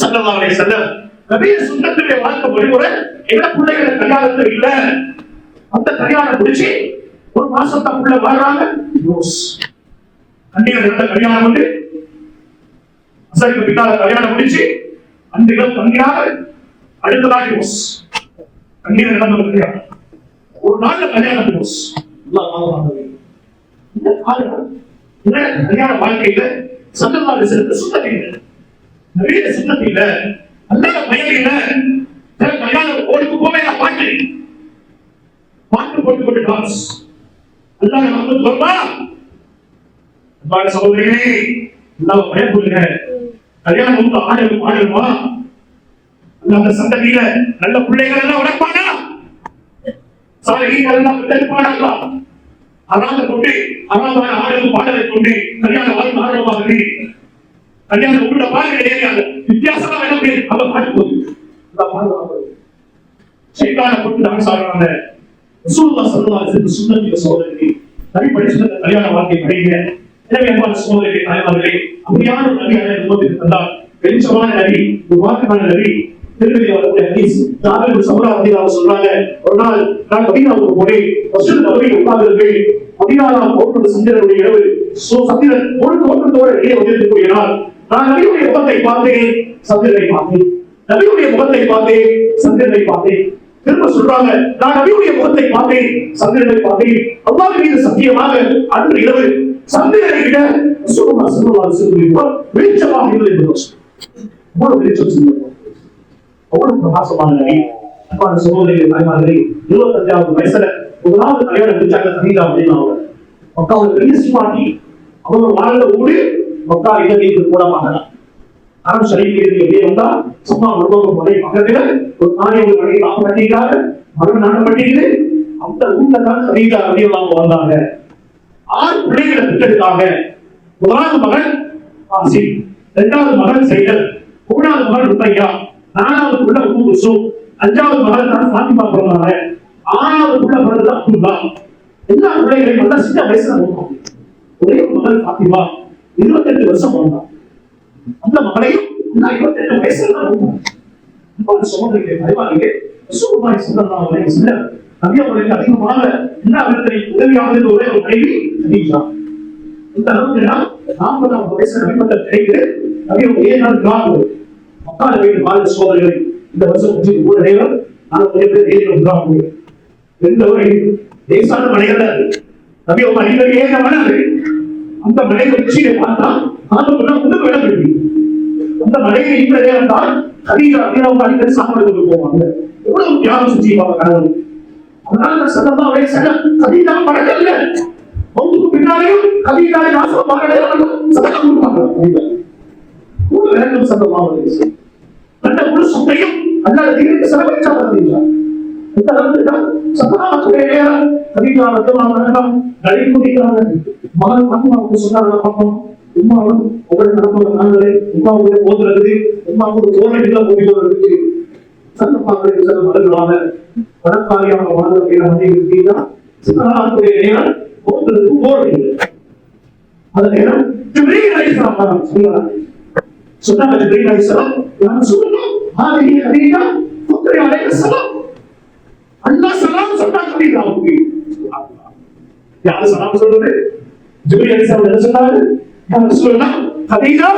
ஸல்லல்லாஹு அலைஹி வஸல்லம் நபீன சுன்னத்துடைய வாழ்க்கை வழிமுறை எங்களை பிள்ளைகளை கல்யாணத்துல இல்ல. அந்த கல்யாணம் முடிச்சு ஒரு மாசத்துக்குள்ள வாழ்றாங்க. கண்டிப்பா கல்யாணம் வந்து அசைக்கு பின்னால கல்யாணம் முடிச்சு அந்த இடம் தங்கினாங்க. அடுத்ததாக கண்ணீர் நடந்த ஒரு நாள்ல கல்யாணம் கல்யாண வாழ்க்கையில சந்தர்ப்பாடு சிறந்த சுத்தத்தில நிறைய சுத்தத்தில அல்ல பயனில கல்யாணம் ஓடுக்கு போவே பாட்டு போட்டு கொண்டு டான்ஸ் அல்லாஹ் நமக்கு சொல்றா அன்பான சகோதரர்களே அல்லாஹ் பயப்படுங்க. கல்யாணம் வந்து ஆடுமா அந்த சந்ததியில நல்ல பிள்ளைகள் எல்லாம் உடைப்பானா சாலைகள் எல்லாம் விட்டெடுப்பானா அறாத கொண்டு அறாதான ஆடல் பாடலை கொண்டு கல்யாண வாழ்க்கை ஆழமாக கல்யாணம் உள்ள பாடல்கள் ஏறியாங்க வித்தியாசமா வேணும் அவ பாட்டு போகுது சைத்தான கொண்டு நான் சாடுறாங்க. ரசூலுல்லாஹ் ஸல்லல்லாஹு அலைஹி வஸல்லம் சுன்னத்திய சோதனை நபிப்படி சொன்ன கல்யாண வாழ்க்கை கிடைங்க. எனவே அன்பான சகோதரர்களே தாய்மார்களே அப்படியான நபியான உம்மத்துக்கு தந்தார். வெளிச்சமான நபி, உருவாக்கமான நபி. திருமதி அவர்களுடைய ஹதீஸ் ஜாபிர் சமரா ரலியல்லாஹு சொல்றாங்க, ஒரு நாள் நான் மதீனாவுக்கு போய் மஸ்ஜித் நபவியில் உட்கார்ந்திருந்தேன். மதீனாவில் போன்ற சந்திரனுடைய இரவு சந்திரன் ஒரு தோற்றத்தோடு வெளியே வந்திருக்கக்கூடிய நாள் நான் நபியுடைய முகத்தை பார்த்தேன், சந்திரனை பார்த்தேன். நபியுடைய முகத்தை பார்த்தேன், சந்திரனை பார்த்தேன். திரும்ப சொல்றாங்க, நான் நபியுடைய முகத்தை பார்த்தேன், சந்திரனை பார்த்தேன். அல்லாஹ்வின் மீது சத்தியமாக அன்று இரவு சந்திரனை விட ரசூலுல்லாஹ் ஸல்லல்லாஹு அலைஹி வஸல்லம் வெளிச்சமாக இருந்தது. அவ்வளவு வெளிச்சம் சொல்லுவாங்க, அவ்வளவு பிரகாசமான நபி. அன்பான சகோதரர்களே தாய்மார்களே, 25வது வயசுல முதலாவது கல்யாணம் முடிச்சாங்க ஹதீஜா அப்படின்னு. அவங்க மக்காவுல பெரிய சிமாட்டி, அவங்க வாழ்ந்த ஊரு மக்கா. இதற்கு கூடமாக அரபு ஷரீஃபில் வெளியே வந்தா சும்மா ஒருவங்க முறை பக்கத்துல ஒரு காணியோட வழி ஆக மாட்டேங்கிறாங்க, மறு நாட மாட்டேங்குது. அந்த ஊர்ல தான் ஹதீஜா ரலியல்லாஹு வந்தாங்க. 6 பிள்ளைகளை பெற்றெடுத்தாங்க. முதலாவது மகன் ஆசிம், 2வது மகன் சையத், 3வது மகன் ருக்கையா, 4வது புள்ள உம்மு குல்சூம், 5வது மகன் தான் ஃபாத்திமா பிறந்தாங்க, 6வது புள்ள பிறந்தது அப்துல்லா. எல்லா பிள்ளைகளையும் நல்லா சின்ன வயசுல போனோம். ஒரே மகன் ஃபாத்திமா 28 வருஷம் வாழ்ந்தாங்க. அந்த மகளையும் 28 வயசுல தான் வாழ்ந்தாங்க. சகோதரர்களே தாய்மார்களே, ரசூலுல்லாஹி ஸல்லல்லாஹு அலைஹி வஸல்லம் நபியவர்களுக்கு அதிகமாக எல்லா விதத்திலையும் உதவியாக இருந்த ஒரே ஒரு மனைவி ஹதீஜா. இந்த அளவுக்கு 40வது வயசுல நபிமக்கள் கிடைக்குது. நபியவர்கள் 7 நாள் காலம் மக்கால போய் வாழ்ந்த சகோதரர்களை இந்த வருஷம் முடிச்சு கூட நேரம் நான் கொஞ்சம் பேர் ஏறி எந்த ஒரு தேசான மனைகள் நபியவங்க அடிக்கடி ஏக மனது அந்த மனைவி உச்சியை பார்த்தா முன்னுக்கு விட முடியும். அந்த மனைவி இந்த நேரம் தான் ஹதீஜா ரலியல்லாஹு அடிக்கடி சாப்பாடு கொண்டு போவாங்க. எவ்வளவு தியாகம் செஞ்சுப்பாங்க கணவன். அதனால ஸல்லல்லாஹு அலைஹி வஸல்லம் ஹதீஜா மறக்கல. மௌத்துக்கு பின்னாலேயும் ஹதீஜாவை நாசம் பண்ணல, சதகா கொடுப்பாங்க. கூட வேண்டும் ஸல்லல்லாஹு அலைஹி வஸல்லம். அந்த முழு சொத்தையும் அல்லாஹ் தீனுக்கு செலவழிச்சாங்க ஹதீஜா. இந்த அளவுக்கு சதகாத்துடைய நேரம் ஹதீஜா ரலியல்லாஹு அன்ஹா நடி குடிக்கிறாங்க. மகன் ஃபாத்திமாவுக்கு சொன்னாங்க, பாப்போம் உம்மாவும் உங்களுக்கு நடக்கிற நாங்களே உம்மாவுடைய போதுறது, உம்மாவுடைய போராடில போகிறது சந்தர்ப்பங்களுக்கு சில மடங்களாக பணக்காரியாக வாழ்க்கை வந்து இருக்கீங்கன்னா சதகாத்துடைய நேரம் போதுறதுக்கு போறது. அந்த நேரம் ஜிப்ரீல் அலைஹிஸ்ஸலாம் சொன்னாங்க. சொன்னாங்க ஜிப்ரீல் அலைஹிஸ்ஸலாம், நான் சொல்லணும் ஹாதிஹி ஹதீஜா ஃபக்ரி அலைஹிஸ்ஸலாம். அல்லாஹ் சலாம் சொன்னாங்க ஹதீஜாவுக்கு. யார் சலாம் சொல்றது? ஜிப்ரீல் அலைஹிஸ்ஸலாம் என்ன சொன்னாங்க? யா ரசூலல்லாஹ் ஹதீஜா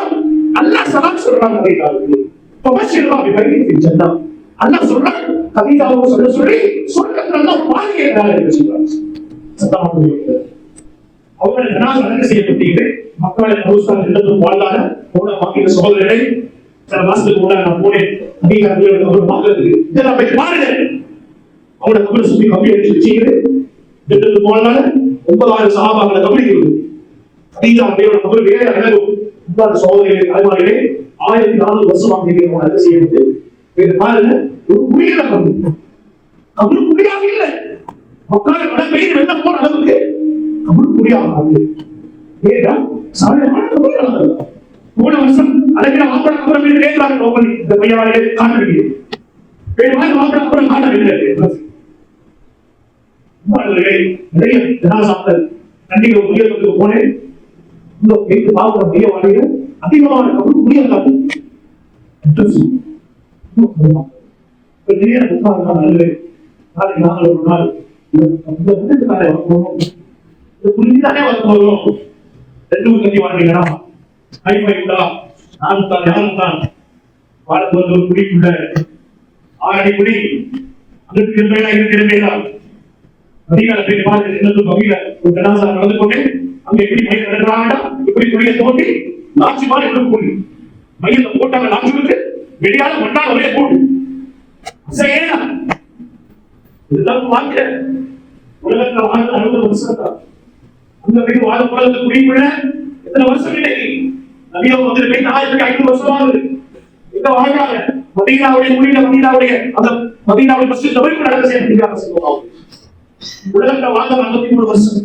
அல்லாஹ் சலாம் சொல்றாங்க ஹதீஜாவுக்கு. ஃபபஷிர்ஹா பிபைத்தின் ஜன்னah. அல்லாஹ் சொல்றாங்க ஹதீஜாவுக்கு சொல்லி சொர்க்கத்துல அல்லாஹ் பாதியை தராங்க சொல்றாங்க. சத்தமாக அவர்கள் ஜனாஸா அடக்கம் செய்யப்பட்டீர்கள். மக்களை நௌஸ்தான் இல்லத்தில் வாழ்ந்தாங்க. கூட வாங்கிய சகோதரர்களை சில மாசத்துக்கு கூட நான் போனேன். ஹதீஜா ரலியல்லாஹு அன்ஹா பார்க்கிறதுக்கு இதெல்லாம் போய் பாருங்க. அவங்களோட கபரை சுத்தி கம்பி அடிச்சு வச்சுக்கிது திட்டத்துக்கு போனால 9000 சஹாபாக்களை கபடிக்கிறது. ஹதீஜா ரலியல்லாஹு அன்ஹா கபர் வேற அழகும். இந்த சகோதரர்களே தாய்மார்களே 1400 வருஷமாக நீங்கள் அடக்கம் செய்யப்பட்டு வேறு பாருங்க ஒரு குடியில கபரு குடியாக இல்லை. மக்களை கடை பெய்து வெள்ள போன அளவுக்கு கபரு குடியாக ஏதா சாலையான கபரு போன வருஷம் அழகிற மாப்பிள கபரை மீது கேட்கிறாங்க. நோபலி இந்த பையனாலே காணவில்லை, வேறு மாதிரி மாப்பிள கபரை காணவில்லை. நிறைய ஜனாசாக்கள் கண்டிப்பா உயரத்துக்கு போனேன். இந்த கேட்டு பார்க்கிற மையவாடிய அதிகமான கபரு குடியாக நிறைய நாங்கள் ஒரு நாள் தானே வரப்போறோம், இந்த புள்ளிதானே வரப்போறோம். ரெண்டு கட்டி வாழ்றீங்களா? ஹைஃபைடா நான் தான் யாரும் தான் வாழ்க்கை ஒரு குடிக்குள்ள 6 அடி குடி அங்கிட்டு இருப்பேனா இங்கிட்டு இருப்பேனா அதிகார போய் பார்த்து இன்னொரு வகையில ஒரு ஜனாசா நடந்து கொண்டு அங்க எப்படி மையம் நடக்கிறாங்கடா இப்படி குடியை தோண்டி லாட்சி மாதிரி உள்ள போடு மையத்தை போட்டாங்க லாட்சிக்கு வெளியால மண்ணால் ஒரே போடு அசையேனா இதெல்லாம் வாழ்க்கை. உலகத்துல வாழ்ந்த 60 வருஷம் தான் அந்த போய் வாழ உலகத்தை குடிக்குள்ள எத்தனை வருஷம் இல்லை நபியோ வந்து போய் 4500 வருஷம் ஆகுது. எங்க வாழ்றாங்க? மதீனாவுடைய முடியல மதீனாவுடைய அந்த மதீனாவுடைய மஸ்ஜித் நபவிக்கு நடக்க செய்யறாங்க. உலகத்துல வாழ்ந்த 53 வருஷம்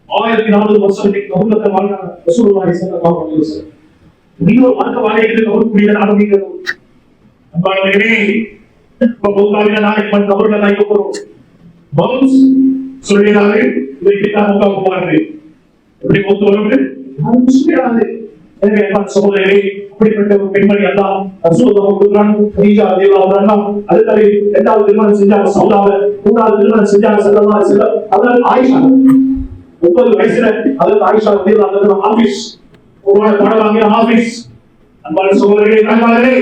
1400 வருஷம் உலகத்துல வாழ்றாங்க. ரசூலுல்லாஹி ஸல்லல்லாஹு அலைஹி வஸல்லம் இன்னொரு வாழ்க்கை வாழ்க்கைக்கு கவர் புரியல ஆரம்பிக்கிறோம். அன்பானவர்களே, இப்ப பௌத்தாவில நாளைக்கு மண் கவர்ல தான் போறோம். பவுன்ஸ் சொல்லிடாரு இதை இப்படித்தான் முகா போவாரு. எப்படி போத்து வருவது அது சொல்லிடாது. எனவே சகோதரர்களே, அப்படிப்பட்ட ஒரு பெண்மணி எல்லாம் ரசூலுல்லாஹி குர்ஆன் ஹதீஜா ரலியல்லாஹு அன்ஹா அதுக்கு இரண்டாவது திருமணம் செஞ்சாங்க சௌதாவை, மூணாவது திருமணம் செஞ்சாங்க ஸல்லல்லாஹு அலைஹி வஸல்லம். அதனால ஆயிஷா 30 வயசுல அதற்கு ஆயிஷா ரலியல்லாஹு அன்ஹா ஆபீஸ் ஒரு பாடம் வாங்கிய ஆபீஸ். அன்பான சகோதரர்களே, தாய்மார்களே,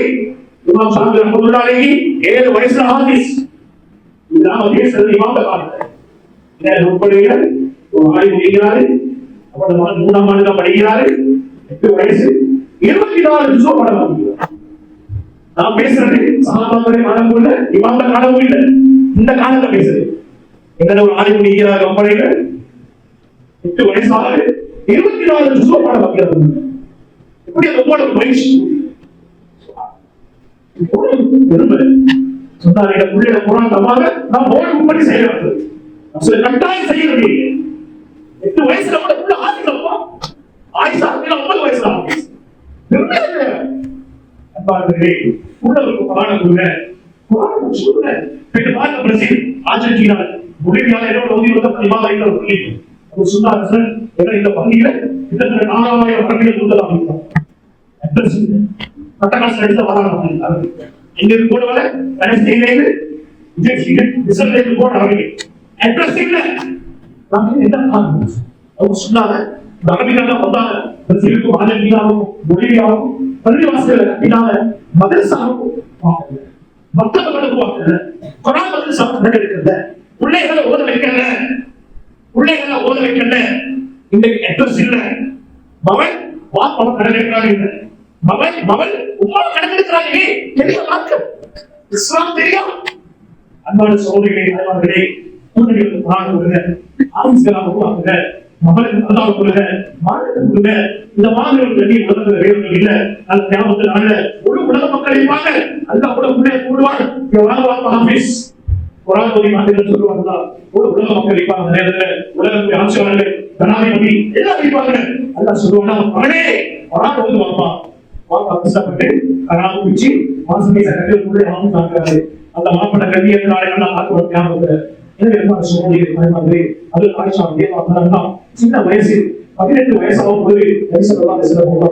இமாம் ஷாஃபி ரஹ்மத்துல்லாஹி அலைஹி 7 வயசுல ஆபீஸ். இதாம தேசத்துல இமாம் காரணம் என்ன உட்படுகிற ஒரு ஆய்வு முடிகிறாரு. அப்ப மகன் 3ஆம் ஆண்டு தான் படிக்கிறாரு. 8 வயசு 24 ஜுஸோ பாடம் வாங்கிக்கிறார். நான் பேசுறது சஹாபாக்களுடைய காலம் இல்ல, இமாம்ல காலமும் இல்ல, இந்த காலத்துல பேசுறது. என்ன ஒரு ஆய்வு முடிக்கிறார் கம்பெனியில 8 வயசாக 24 ஜுஸோ பாடம் வாங்கிக்கிறார். எப்படி அந்த போட பயிற்சி சொன்னாங்க புள்ளிட குரான் தமாக நான் போர்டு உற்பத்தி செய்யறது கட்டாயம் செய்யறது. 8 வயசுல கூட உள்ள ஆசிரியப்பா ஆயிஷா 50 வயசுல உள்ளவருக்கு குரானுக்குள்ள குரான் சொல்லுங்க பெரிய பார்க்க பிரசித் ஆர்ஜென்டினா பொலிவியால ஏதோ ஒரு ஊதியம் கனிமா வைக்கிற ஒரு பள்ளி அவர் சொன்னார் சார் இந்த பள்ளியில கிட்டத்தட்ட 4000 பள்ளிகள் உள்ளதாக அட்ரஸ் பட்டகாசு எடுத்து வராங்க. எங்க கூட வர கனெக்ட் செய்யறது ரிசல்ட் போட ஆரம்பிக்கு அட்ரஸ் இல்ல. நான் என்ன காரணம் அவங்க சொன்னாங்க அரபிகள்ல வந்தாங்க பிரசிலுக்கும் ஆர்ஜென்டினாவும் பொலிவியாவும் பள்ளிவாசல்ல கட்டினாங்க மதரசாவும் மக்கள் பண்ணுவாங்க குரான் மதரசா நடக்கிறது பிள்ளைகளை ஓத வைக்கல பிள்ளைகளை ஓத வைக்கல. இந்த அட்ரஸ் இல்ல. மவன் பாப்பா கடற்கிறாங்க இல்ல மவன் மவன் உமா கடற்கிறாங்க பெரிய மார்க்கம் இஸ்லாம் தெரியும். அன்பான சகோதரிகளே, தாய்மார்களே, குழந்தைகளுக்கு குரான் கொடுங்க, ஆபீஸ்களாக உருவாக்குங்க, மகளுக்கு அல்லாஹ் கொடுங்க, மாநிலத்தை கொடுங்க. இந்த மாதிரி ஒரு பெரிய உலகத்துல வேறு இல்ல. அந்த கிராமத்தில் நாள்ல ஒரு உலக மக்கள் இருப்பாங்க. அல்லாஹ் கூட உள்ளே கூடுவாங்க. ஆபீஸ் குரான் ஓதி மாநிலத்தில் சொல்லுவாங்க. ஒரு உலக மக்கள் இருப்பாங்க. நேரத்துல உலகத்துடைய ஆட்சியாளர்கள் ஜனாதிபதி எல்லாம் இருப்பாங்க. அல்லாஹ் சொல்லுவாங்க அவனே குரான் ஓது வாப்பா வாப்பா கஷ்டப்பட்டு கராம வச்சு மாசமே சட்டத்தில் உள்ளே ஆகும் சாப்பிட்டாரு. அந்த மாப்பட்ட கல்வியை நாளை ஆக்குவது ஞாபகம். எனவே அது ஆயிஷா சின்ன வயசு 18 வயசாகவும்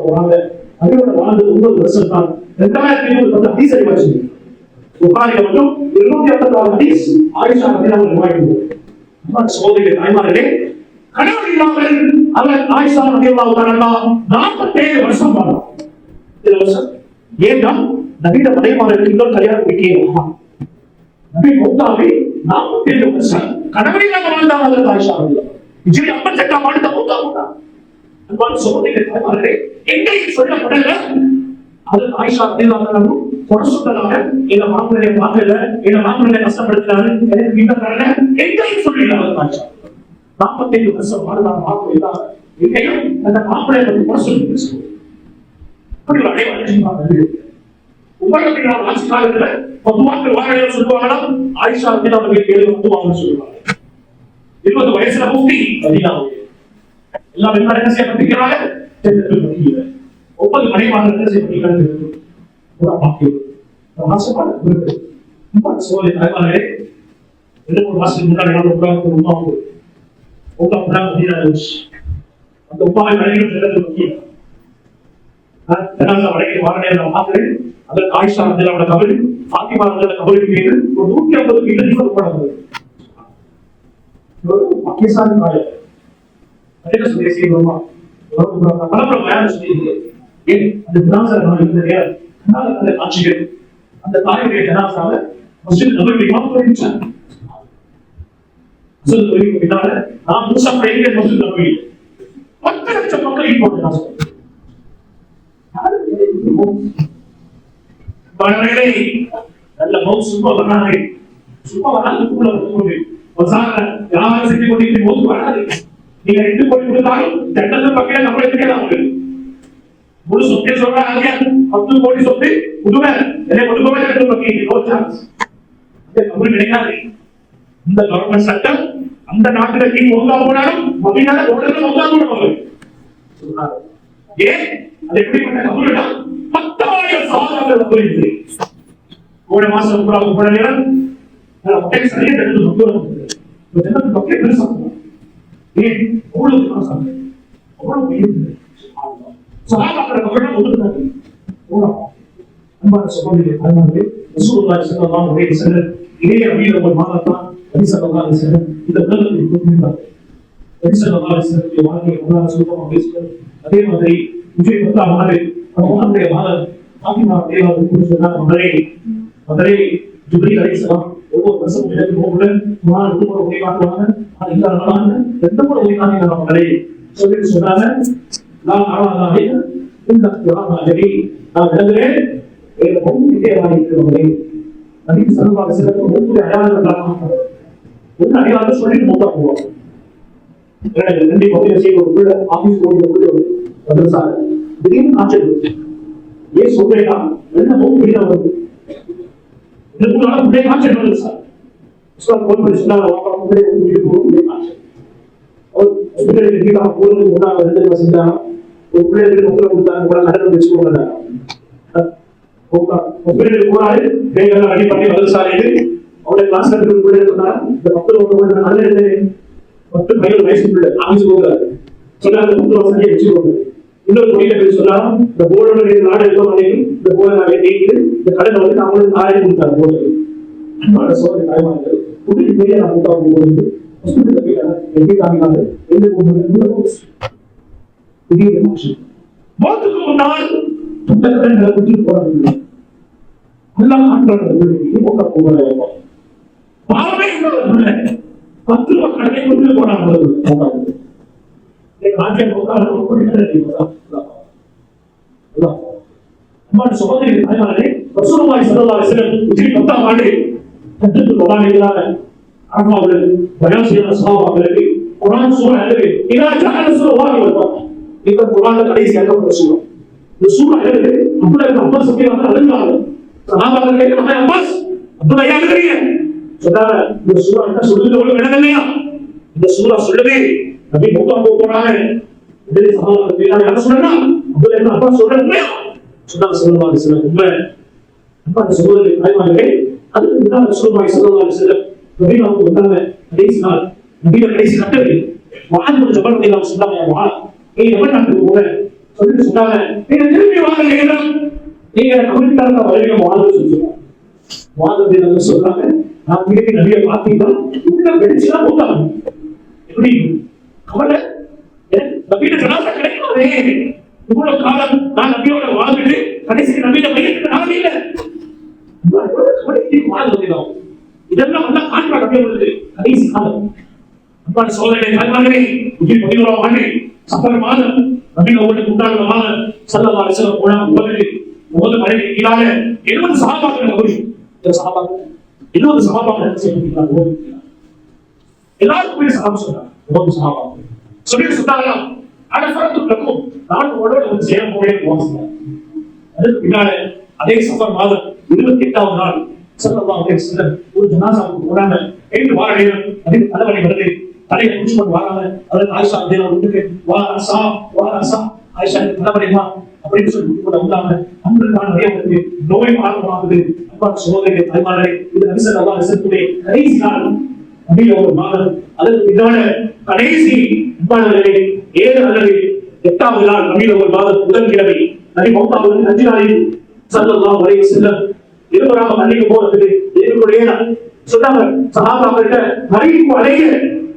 போறாங்க. அதோட வாழ்ந்து 9 வருஷம் தான். 2020 ஹதீஸ் அறிவாச்சு புகாரில மட்டும் 256 ஹதீஸ் ஆயிஷா ரலியல்லாஹு அன்ஹா அறிவாங்க. சகோதரிகளே, தாய்மார்களே, கணவன் இல்லாமல் அவர் ஆயிஷா ரலியல்லாஹு அன்ஹா 47 வருஷம் வாழ்ந்தார். ஏன்னா நபியோட மனைவிமார்களுக்கு இன்னொரு கல்யாணம் முடிக்க நபி மௌத்தாவே 47 வருஷம் கணவனில்லாம வாழ்ந்தாங்க ஆயிஷா ரலியல்லாஹு அன்ஹா. 58ஆம் ஆண்டு மௌத்தாங்க. அன்பான சகோதரிகளே, தாய்மார்களே, எங்கேயும் சொல்லப்படல அது ஆயிஷா ரலியல்லாஹு அன்ஹா குறை சொன்னதாக எங்க மாப்பிள்ளைய பார்க்கல, எங்க மாப்பிள்ளைய கஷ்டப்படுத்தினாரு, எனக்கு இந்த காரண எங்கேயும் சொல்லிடலாம். ஆயிஷா 47 வருஷம் வாழ்ந்தாங்க மாப்பிள்ளை. எங்கேயும் அந்த மாப்பிள்ளைய பற்றி குறை சொல்லி பேசுவோம். அப்படி ஒரு அடைவாளி உபயோகத்தின் ஆட்சி காலத்துல பொதுவாக வாழையில சொல்லுவாங்கன்னா ஆயிஷா ரலியல்லாஹு பொதுவாக சொல்லுவாங்க. 20 வயசுல முஃப்தி மதீனாவுடைய எல்லாம் என்ன செய்யப்பட்டிருக்கிறாங்க. 9 மனைவிமார்கள் என்ன செய்யப்பட்டிருக்கிறாங்க. ஒரு பாக்கியம் ஒரு மாசமான ஒரு சோலை தாய்மார்களே, 2-3 மாசத்துக்கு முன்னாடி நான் ஒரு உமா மதீனா அந்த உமாவை மனைவிகள் செல்வது முக்கியம். வடக்கே வாரணேல பார்க்கிறேன். அதற்கு ஆயிஷா ரலியல்லாஹு அன்ஹா கபர், ஃபாத்திமா ரலியல்லாஹு அன்ஹா கபருக்கு ஒரு 150 மீட்டர் தூரம் போனது. பாகிஸ்தான் காலம் அதே சொல்லி செய்வோமா பலப்பட பயணம் சொல்லி ஏன் அந்த ஜனாசா அந்த ஆட்சிகள் அந்த தாயுடைய ஜனாசாவை மஸ்ஜித் நபவி இமாம் தொழிற்சாங்க மஸ்ஜித் நபவிக்கு பின்னால நான் மூசா பையங்க மஸ்ஜித் நபவி 10 லட்சம் மக்கள் இப்போ ஜனாசா பணங்களை நல்ல மௌத் சும்மா வராது சும்மா வராது கூட வந்து வசார யாரும் செஞ்சு கொண்டு மௌத் வராது நீங்க 2 கோடி கொடுத்தாலும் தண்டனை பக்கையில நம்மளே கேட்கலாம் முழு சொத்தை சொல்றாங்க 10 கோடி சொத்து புதுமை என்னை கொடுக்கவே வேண்டும் பக்கி நோ சான்ஸ் நம்ம நினைக்காது இந்த கவர்மெண்ட் சட்டம் அந்த நாட்டுல கீழ் ஒழுங்கா போனாலும் மொழியால ரோடுல ஒழுங்கா போடுவாங்க சொல்றாங்க ஏன் அது எப்படிப்பட்ட கபூர்டா 10,000 சாதனைகள் புரியுது ஒரு மாசம் கூட நேரம் ஒட்டை சரியா தெரிஞ்சு சொல்லுவாங்க ஜனத்து பக்கே பெருசா ஏன் அவ்வளவு காசு அவ்வளவு இருக்குது சஹாபாக்கள் கபூர்டா ஒதுக்குறாங்க அன்பான சகோதரர்களே அதனாலே ரசூலுல்லாஹி ஸல்லல்லாஹு அலைஹி வஸல்லம் இதே ரபியுல் அவ்வல் மாதத்தான் நபி ஸல்லல்லாஹு அலைஹி வஸல்லம் இந்த உலகத்தில் கொடுத்திருந்தார் நபி ஸல்லல்லாஹு அலைஹி வஸல்லம் வாழ்க்கையை அல்லாஹ் சுத்தமாக பேசுகிறார் அதே மாதிரி விஜய் பத்தா மாதம் முகமதுடைய மாதம் பாத்திமா தேவாவுக்கு சொன்னார் மதுரை ஜிப்ரீல் அலைஹிஸ்ஸலாம் ஒவ்வொரு வருஷமும் எனக்கு போகும்போது குர்ஆன் ஒரு உரை காட்டுவாங்க அது இல்லாதனால எந்த ஒரு உரை காட்டி மகளே சொல்லிட்டு சொன்னாங்க நான் ஆவாதாவே இந்த குர்ஆனை நான் விளங்குறேன் ஏன் பொண்ணுக்கே வாங்கிக்கிறவங்களே நபி ஸல்லல்லாஹு அலைஹி வஸல்லம் ஒவ்வொரு அடையாளங்களாக ஒரு அடையாளம் சொல்லிட்டு மூத்தா போவாங்க ரெண்டு பகுதியை செய்ய ஒரு பிள்ளை ஆபீஸ் போய் மதரசால திடீர்னு காய்ச்சல் ஏன் சொல்றேன்னா என்ன நோக்கு வெளியில வருது இதுக்கு நாள் பிள்ளை காய்ச்சல் வருது சார் போன் பண்ணி சொன்னாங்க காய்ச்சல் ஒரு ஹாஸ்பிட்டலுக்கு கீழே போறதுக்கு முன்னாடி 2 மாசம் செஞ்சாங்க ஒரு பிள்ளைகளுக்கு முக்கிய கொடுத்தாங்க கூட நடந்து வச்சுக்கோங்க போறாரு வேகெல்லாம் அடி பண்ணி மதரசாலையில் அவருடைய கிளாஸ் பிள்ளைகள் சொன்னாங்க இந்த 10 வயசு பிள்ளை ஆபீஸ் போகிறாரு சொன்னாங்க 10 வருஷம் வச்சுக்கோங்க இன்னொரு தொழில பேர் சொன்னாலும் இந்த போர்டோட நாடு எடுக்க இந்த போர்டை நான் கேட்குது இந்த கடனை வந்து அவங்களுக்கு 1000 கொடுத்தாங்க போர்டு அன்பான சோதனை தாய்மார்கள் புதிய பெரிய நான் கூட்டாக போகும்போது ஹாஸ்பிட்டலில் போயிட்டாங்க எப்படி காமினாங்க எந்த போகும்போது திடீர் எமோஷன் மோத்துக்கு முன்னால் புத்தகங்களை குடிச்சு போறாங்க நல்லா ஆட்கள் போக்க போகிறாங்க பாவமே 10 கடனை குடிச்சு போறாங்க சகோதரி தாய்மார்களே ரசூலுல்லாஹி ஸல்லல்லாஹு அலைஹி வஸல்லம் ஹிஜ்ரி 10ஆம் ஆண்டு ஹஜ்ஜத்துல் வதாஇலான அரபாவில் பயான் செய்த சஹாபாக்களுக்கு குர்ஆன் சூரா எழுது இதா ஜாஅ ரசூலுல்லாஹி வல் ஃபத்ஹ் இந்த குர்ஆன்ல கடைசி அங்கப்பட்ட சூரா இந்த சூரா எழுது அப்துல்லாஹ் இப்னு அப்பாஸ் சொல்லி வந்து அழுதாங்க சஹாபாக்கள் கேட்டாங்க அப்பாஸ் அப்துல்லாஹ் ஏன் அழுகிறீங்க சொன்னாங்க இந்த சூரா என்ன சொல்லுது உங்களுக்கு விளங்கலையா இந்த சூரா சொல்லுது நபி மூத்தா போறாங்க இதே சஹாபாக்கள் கேட்டாங்க என்ன சொல்றா அப்துல்லாஹ் இப்னு அப்பாஸ் சொல்றாங்க சொன்னாங்க ஸல்லல்லாஹு அலைஹி வஸல்லம் உண்மை அன்பான சகோதரர்களே தாய்மார்களே அதுக்கு முன்னாடி ரசூலுல்லாஹி ஸல்லல்லாஹு அலைஹி வஸல்லம் நபியாவுக்கு வந்தாங்க கடைசி நாள் நபியோட கடைசி கட்டளை முஆத் பின் ஜபல் ரலியல்லாஹு சொன்னாங்க முஆத் நீ எவ்வளவு நாட்டுக்கு போற சொல்லிட்டு சொன்னாங்க நீங்க திரும்பி வாங்க நீங்க கம்யூனிட்டாக வருவீங்க முஆத் சொல்லுவாங்க முஆத் ரலியல்லாஹு சொல்றாங்க நான் திரும்பி நபியை பார்த்தீங்கன்னா உள்ள வெடிச்சுனா போட்டாங்க எப்படி கவலை நபியோட ஜனாஸா கிடைக்காதே இவ்வளவு காலம் நான் நபியோட வாழ்ந்துட்டு கடைசி நபியோட மையத்துக்கு நான் இல்லை இதெல்லாம் நல்லா காண்பா நபியோட கடைசி காலம் அன்பான சோதனை தாய்மார்களே 11ஆம் ஆண்டு சஃபர் மாதம் நபியோட உண்டான மாதம் ஸல்லல்லாஹு அலைஹி வஸல்லம் போனாங்க முதல் மலைக்கு கீழாக 70 சஹாபாக்கள் நபி இந்த சஹாபாக்கள் 70 சஹாபாக்கள் செய்யறாங்க எல்லாரும் சஹாபா சொல்றாங்க 70 சஹாபாக்கள் சொல்லி சொன்னாங்க அனஃபரத்துக்கும் நான் உங்களோட வந்து சேர போறேன் வாசனை அதுக்கு பின்னால அதே சஃபர் மாதம் 28ஆம் நாள் ஸல்லல்லாஹு அலைஹி வஸல்லம் ஒரு ஜனாசாவுக்கு போறாங்க ஏழு வார நேரம் அதுக்கு தலைவலி வருது தலையை குடிச்சு கொண்டு வராங்க அதுக்கு ஆயிஷா தேவா விட்டுக்கு வா ரசா ஆயிஷா தலைவலிமா அப்படின்னு சொல்லி கூட வந்தாங்க அன்று நான் நிறைய வந்து நோய் ஆரம்பமாகுது அன்பான சகோதரர்களே தாய்மார்களே இது நபி ஸல்லல்லாஹு அலைஹி வஸல்லம் கடைசி நாள் நபியோட மாதம் அதுக்கு பின்னால கடைசி அன்பானவர்களே 7 அல்லது 8ஆவது நாள் நபியோட மாதம் புதன்கிழமை நபி மௌத்தாவுக்கு 5 நாளில் ஸல்லல்லாஹு அலைஹி வஸல்லம் இருவராக மன்னிக்க போறதுக்கு ஏற்புடைய சொன்னாங்க சஹாபாக்கிட்ட மறைப்பு அடைய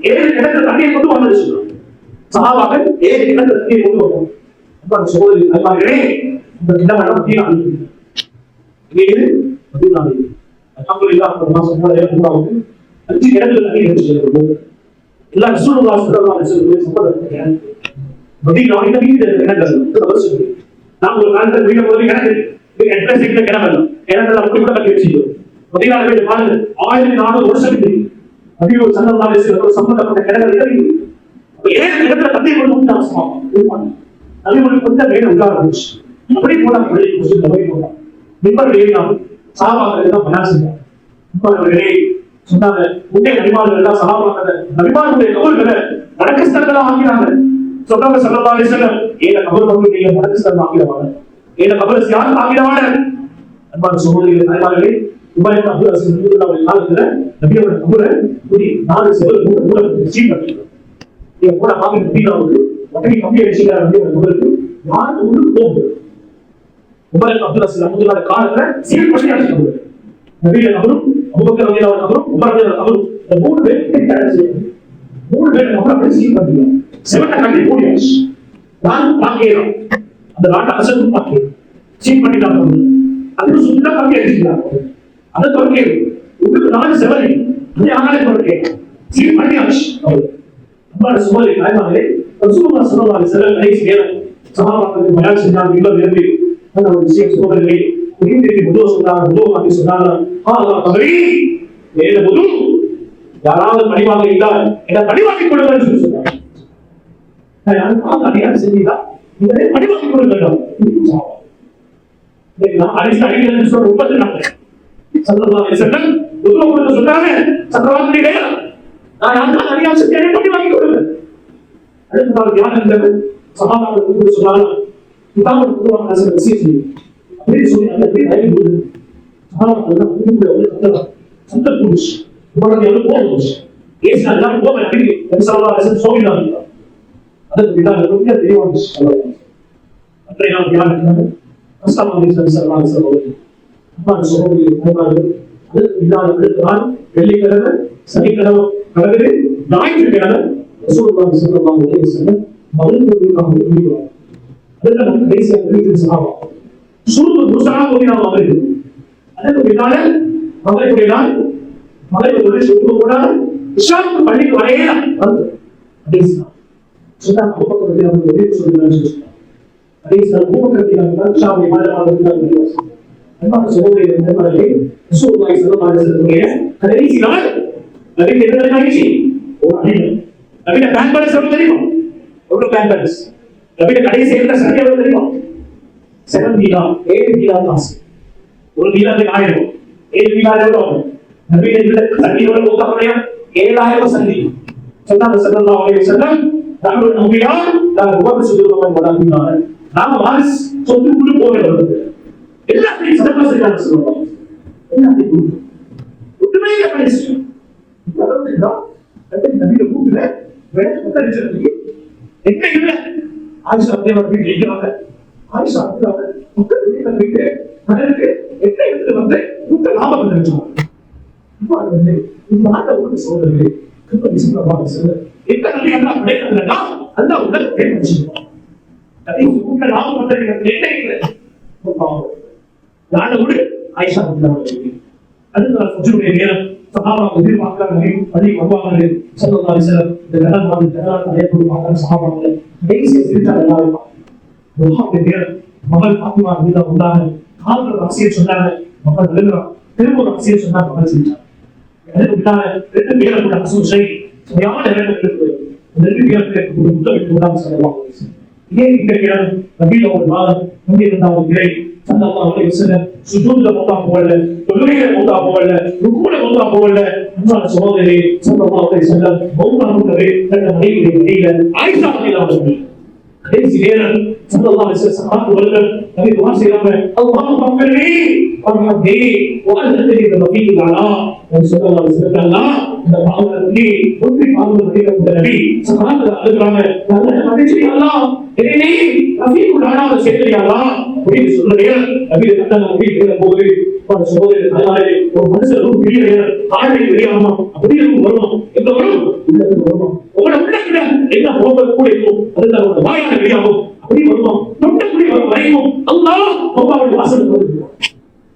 7 கிணத்துல தண்ணியை கொண்டு வந்து சொல்றாங்க. சஹாபாக்கள் 7 கிணத்துல தண்ணியை கொண்டு வந்தாங்க. அப்ப சகோதரி அல்லாஹ்வே இந்த கிணறு மதீனா இது மதீனா அல்ஹம்துலில்லாஹ் அல்லாஹ் சுப்ஹானஹு வ தஆலாவுக்கு 5 கிணத்துல தண்ணி எடுத்து எல்லா ரசூலுல்லாஹி ஸல்லல்லாஹு அலைஹி வஸல்லம் சம்பந்தப்பட்ட மதீனா இந்த வீடு கிணறு வருஷம் நான் ஒரு காலத்துல வீட போய் கிணறு எட்ரஸ் கிட்ட கிணறு கிணறுல அப்படி கூட கட்டி வச்சிருக்கோம். மதீனால போய் பாருங்க 1400 வருஷம் இருக்கு. நபி ஸல்லல்லாஹு அலைஹி வஸல்லம் சம்பந்தப்பட்ட கிணறு இருக்கு. ஏன் கிணத்துல தண்ணி கொண்டு வந்து அவசியம் நபி ஒரு கொஞ்ச நேரம் உட்கார்ந்துச்சு. அப்படி போனா பள்ளி முஸ்லிம் போய் போனா மிம்பர் ஏறினாங்க. சஹாபாக்கள் எல்லாம் பயான் செஞ்சாங்க. அவர்களே சொன்னாங்க முன்னே நபிமார்கள் எல்லாம் சஹாபாக்கள் நபிமார்களுடைய கபர்களை வடக்கஸ்தலங்களா ஆக்கினாங்க. சொன்னாங்க ஸல்லல்லாஹு அலைஹி வஸல்லம் ஏன கபர் வந்து நீங்க வடக்கஸ்தலம் ஆக்கிடுவாங்க. ஏன கபர் யார் ஆக்கிடுவாங்க? அன்பான சகோதரிகளே தாய்மார்களே உபய் அப்துல் அசீஸ் ரஹ்மத்துல்லாஹி காலத்துல நபியோட கபரை கூடி 4 செவல் மூட சீன் பண்ணிட்டாங்க. நீங்க கூட பாக்க நபியாவுக்கு வடக்கி கம்பி அடிச்சுக்கிறார் நபியோட கபருக்கு யாரும் ஒண்ணு போகுது. உபய் அப்துல் அசீஸ் ரஹ்மத்துல்லாஹி காலத்துல சீன் பண்ணி அடிச்சாங்க. நபியோட கபரும் அபூபக்கர் ரலியல்லாஹு அன்ஹு உமர் ரலியல்லாஹு அன்ஹு இந்த 3 பேர் கிடைச்சு 3 பேர் கபரை அப்படி சீன் பண்ணிட்டாங்க. செவட்ட கட்டி மூடியாச்சு. நான் பாக்கிறோம் அந்த நாட்டு அரசு பாக்கிறோம் சீன் பண்ணிட்டாங்க. அது சுத்தமா கம்பி அடிச்சுக்கிறாங்க. அதை தொடர்ந்து உங்களுக்கு 4 செவல் இது ஆனாலே தொடர்ந்து சீன் பண்ணியாச்சு. அன்பான சகோதரி தாய்மார்களே ரசூலுல்லாஹி ஸல்லல்லாஹு அலைஹி வஸல்லம் கடைசி நேரம் சஹாபாக்களுக்கு பயான் செஞ்சாங்க. இவ்வளவு நேரமே அந்த ஒரு விஷயம் சகோதரர்களே புரிந்திருக்கு. முதல் சொன்னாங்க முதல் அப்படி சொன்னாங்க அல்லாஹ் கபரி ஏன முதல் யாராவது பணிவாக இருந்தால் என்ன பணிவாக்கிக் கொள்ளுங்கள் என்று சொன்னாங்க. நான் அடியார் செஞ்சா இவரை பணிவாக்கிக் கொள்ளுங்கள். நான் அரிசி அடிகள் சொல்ற 34 ஸல்லல்லாஹு அலைஹி வஸல்லம் முதல் சொன்னாங்க சக்கரவர்த்தியே நான் யாருக்கும் அடியார் செஞ்சா பணிவாக்கிக் கொள்ளுங்கள். அடுத்த நாள் தியானம் இருந்தது. சஹாபாக்கள் சொன்னாங்க கிதாபுல் குர்ஆன் அசல் விஷயம் அப்படி சொல்லி அந்த டைம் போடு சஹாபாக்கள் வந்து சந்த புருஷ் உடனே வந்து போடுச்சு ஏசு அல்லாஹ் போக அப்படி ஸல்லல்லாஹு அலைஹி வஸல்லம் சொல்லினாங்க. அதுக்கு விடாத ரொம்ப தெளிவாக சொல்லலாம். அன்றைய நாள் தியானம் இருந்தது. ரசூலுல்லாஹி ஸல்லல்லாஹு அலைஹி வஸல்லம் அம்மா சொல்லுவாங்க அதுக்கு விடாத அடுத்த நாள் வெள்ளிக்கிழமை சனிக்கிழமை கடவுளே ஞாயிற்றுக்கிழமை ரசூலுல்லாஹி ஸல்லல்லாஹு அலைஹி வஸல்லம் மறுபடியும் சொல்லுவாங்க. அதெல்லாம் நம்ம கடைசியாக வெளியிட்டு சொன்னாங்க. சூரத்து முஸ்ஸா ஓதினாங்க அவர்கள். அதுக்கு பின்னால மகரிபுடைய நாள் மகரிபுடைய சுபு கூட இஷாவுக்கு பள்ளிக்கு வரையே வந்து கடைசியா சொன்னாங்க. அபூபக்கர் ரலியல்லாஹு அன்ஹு சொல்றாங்க கடைசியா அபூபக்கர் ரலியல்லாஹு அன்ஹு இஷாவுடைய மாதமாக அன்பான சகோதரர்களே நண்பர்களே ரசூலுல்லாஹி ஸல்லல்லாஹு அலைஹி வஸல்லம் கடைசி நாள் நபி என்ன நினைச்சி ஒரு அடிமை நபியோட பேன் பேலன்ஸ் எவ்வளவு தெரியுமா? எவ்வளவு பேன் பேலன்ஸ் நபியோட கடைசி என்ன சரி எவ்வளவு தெரியுமா? 7 தீனார் 7 தீனார் காசு. ஒரு தீனாருக்கு 1000 7 தீனார் எவ்வளவு? நபியோட இதுல சந்தியோட போட்டாங்க 7000 சந்தி. சொன்னாங்க ஸல்லல்லாஹு அலைஹி வஸல்லம் நாங்கள் நம்பியா நான் உபக சுதுரமன் வடாங்க நாம வாரிஸ் சொத்து குடு போறது எல்லாத்தையும் சதகா செய்யலாம் சொல்லுவாங்க. எல்லாத்தையும் ஒட்டுமே பேசி நபியோட கூட்டுல வேற என்ன இல்ல ஆயிஷா தேவர் வீட்டு இருக்கிறாங்க. ஆயிஷா வீட்டு மகனுக்கு என்ன எடுத்து வந்து கூட்ட லாபம் வந்துருச்சாங்க. இந்த ஆண்ட ஒரு சோதனை திருப்பதி சொல்லுவாங்க சொல்ல எந்த நபி அல்லா படைக்கிறதுனா அந்த உடல் பேசிடுவாங்க. அதை கூட்ட லாபம் வந்தது என்ன இல்லை யானை விடு ஆயிஷா வீட்டு அடுத்த ஃபஜ்ருடைய நேரம் சஹாபாக்கள் எதிர்பார்க்கிறாங்க பள்ளி வருவாங்க. ஸல்லல்லாஹு அலைஹி வஸல்லம் இந்த கடல் ஜனாத் ஏற்படுவாங்க. சஹாபாக்கள் கடைசியா சிரிச்சாங்க எல்லாரும். துஹாவுடைய நேரம் மகள் ஃபாத்திமா ரலியல்லாஹு அன்ஹா கால்கள் ரசிய சொன்னாங்க மகள் எழுதுறா திரும்ப ரசிய சொன்னா மகள் சிரிச்சாங்க. அதுக்கு பின்னால 2 பேரை கூட அசூல் செய் சரியான நேரத்துக்கு 2 பேருக்கு ஒரு புத்தகத்தை விடாம ஸல்லல்லாஹு அலைஹி வஸல்லம் இதே இந்த நபியோட ஒரு மாதம் முந்தியிருந்தாங்க இறை ஸல்லல்லாஹு அலைஹி வஸல்லம் சுஜூத்ல போட்டா போகல தொழுகையில போட்டா போகல ருக்குல போட்டா போகல அன்பான சகோதரரே ஸல்லல்லாஹு அலைஹி வஸல்லம் மௌலாவுடைய தன்னுடைய மனைவியை வெளியில ஆயிஷா ரலியல்லாஹு அன்ஹா கடைசி நேரம் ஸல்லல்லாஹு அலைஹி வஸல்லம் சஹாபாக்கள் நபி துஆ செய்றாங்க அல்லாஹும்ம ஃபிர்லி வர்ஹம்னி வஅன்தனி ரஃபீகுல் அலா ஸல்லல்லாஹு அலைஹி வஸல்லம் இந்த பாவத்தை ஒற்றி பாவத்தை நபி சஹாபாக்கள் அழுகுறாங்க அல்லாஹ் மன்னிச்சியா அல்லாஹ் என்னை ரஃபீகுல் அலாவை சேர்த்தியா அல்லாஹ் அப்படின்னு சொல்ற நேரம் நபியை கண்டாங்க முடிக்கிற போது சகோதரர் அதனாலே ஒரு மனுஷன் பெரிய நேரம் ஆழ்வை வெளியாகணும் அப்படியே வரணும் எங்க வரும் வரணும் உங்களோட உள்ளத்துல என்ன போக கூட இருக்கும் அதுதான் உங்களோட வாயான வெளியாகும் அப்படி வரணும் தொண்டக்குடி வரைக்கும் அல்லாஹ் பொம்பாவோட வாசல்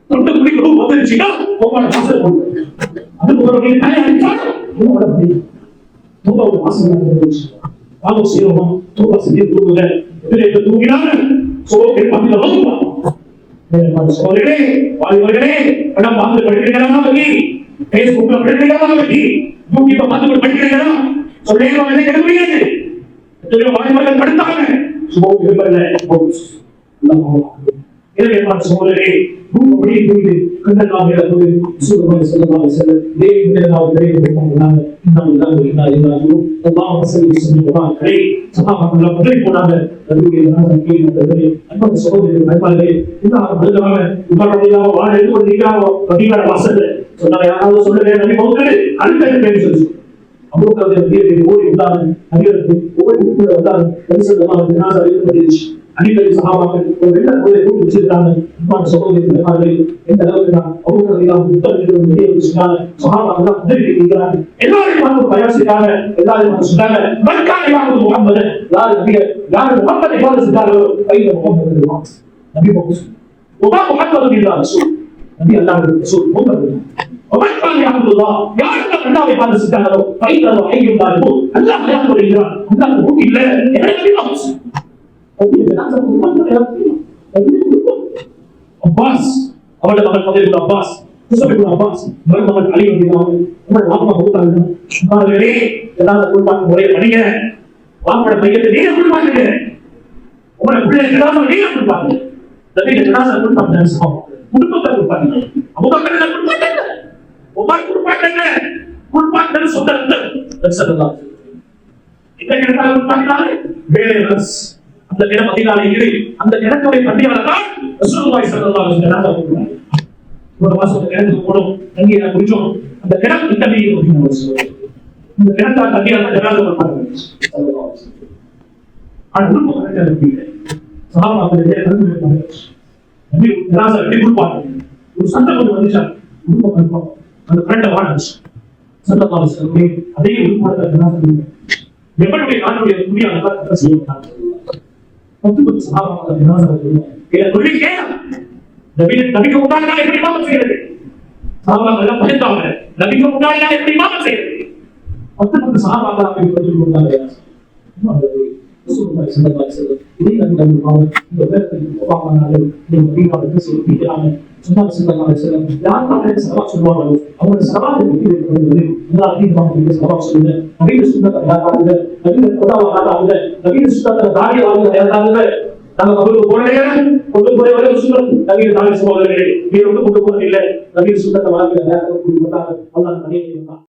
தொண்டக்குடி வந்துருச்சுன்னா பொம்பாவோட வாசல் அது ஒரு தயாரிச்சாலும் பொம்பாவோட வாசல் வாங்க செய்யணும் தூங்க செஞ்சு தூங்குங்க தூங்கினாங்க சோகை பக்கத்துல வருவாங்க சோதரே வாழ்வர்களே படம் பார்த்து படிக்கிறீங்களா வகி பேஸ்புக்ல படிக்கிறீங்களா வகி யூடியூப்ல பார்த்து படிக்கிறீங்களா சொல்லேங்க என்ன கேட்க முடியாது வாழ்வர்கள் படுத்தாங்க சோகை இருப்பதில்லை எனவே சோதரே அப்படி புரியுது கண்ணெல்லாம் போது சூழல் செல்லமாக செல்ல அடிக்கடி சகாபாக்கள் ஒரு வெள்ள கோயிலை கூட்டி வச்சிருக்காங்க இப்பான சகோதரர்கள் எந்த அளவுக்கு அவங்க வெளியே வச்சிருக்காங்க சகாபாக்கள் உதவி இருக்கிறாங்க எல்லாரும் பார்த்து பயாசிக்காங்க எல்லாரும் சொன்னாங்க மக்கான முகமது யாரு முகமதை பார்த்து சொன்னாரோ கையில முகமது நபி முகமது இல்லா ரசூல் நபி அல்லாஹ் ரசூல் முகமது மக்கான அல்லாஹ் யாரு அல்லாஹ்வை பார்த்து சொன்னாரோ கையில ஐயுண்டாரோ அல்லாஹ் ஹயாத் வருகிறார் அல்லாஹ் முகமது இல்ல என்ன அப்பாஸ் அவருடைய மகன் பதில் அப்பாஸ் அப்பாஸ் மகன் அலி முறையை படிங்க வாங்கோட பையத்தை நீங்க கொடுப்பாங்க உங்களோட பிள்ளை நீங்க கொடுப்பாங்க குடும்பத்தை கொடுப்பாங்க அவங்க கொடுப்பாங்க சொந்த வேலை அந்த தினம் அதிகாலையில் அந்த தினத்துடைய பண்டிகைதான் ரசூலுல்லாஹி ஸல்லல்லாஹு அலைஹி வஸல்லம் ஒரு மாசம் கிணத்துக்கு போனோம் அங்கே நான் குடிச்சோம் அந்த கிணத்து கிட்டவே இந்த கிணத்தா தண்ணியால் ஜனாதா பண்ணாங்க ஸல்லல்லாஹு அலைஹி வஸல்லம் அது ஒரு கிணத்து இருக்கு சஹாபாக்கள் கண்டு இருப்பாங்க நபி ஜனாதா எப்படி கொடுப்பாங்க ஒரு சந்தர்ப்பம் வந்துச்சா குடும்பம் இருப்பாங்க அந்த கிணத்தை வாடச்சு ஸல்லல்லாஹு அலைஹி வஸல்லம் அதே உள்பட ஜனாதா எப்படி காணுடைய துணியை அல்லாஹ் செய்யறாங்க பத்து சஹாபாக்கள் ஜனாஸா சொல்லுவாங்க இத சொல்லிட்டே நபிக்கு முன்னாடி நான் எப்படி இமாமத் செய்யறது சஹாபாக்கள் எல்லாம் பயந்தாங்க நபிக்கு முன்னாடி நான் எப்படி இமாமத் செய்யறது பத்து சஹாபாக்கள் அப்படி சொல்லுவாங்க ரசூலுல்லாஹி ஸல்லல்லாஹு அலைஹி வஸல்லம் இதே கண்டு பாவம் இந்த பேருக்கு ஒப்பாமானால இந்த பீமாவுக்கு சொல்லிட்டாங்க சுன்னாஹ் ஸல்லல்லாஹு அலைஹி வஸல்லம் யார் அவங்களுக்கு சவால் சொல்வாங்களோ அவங்க சவாலை விட்டு கொண்டு எல்லா தீர்மானங்களுக்கு சவால் சொல்லுங்க நபிய சுன்னத்தை யாராவது நபிய கொடாவாக நபிய சுன்னத்தை தாரியாக யாராவது நாங்க அவங்களுக்கு போறேன் கொண்டு போய் வரை சுன்னம் நபிய தாரி சகோதரர்களே நீ கொண்டு போறது இல்ல நபிய சுன்னத்தை வாழ்க்கை யாராவது கொண்டு வந்தாங்க அல்லாஹ் நபியை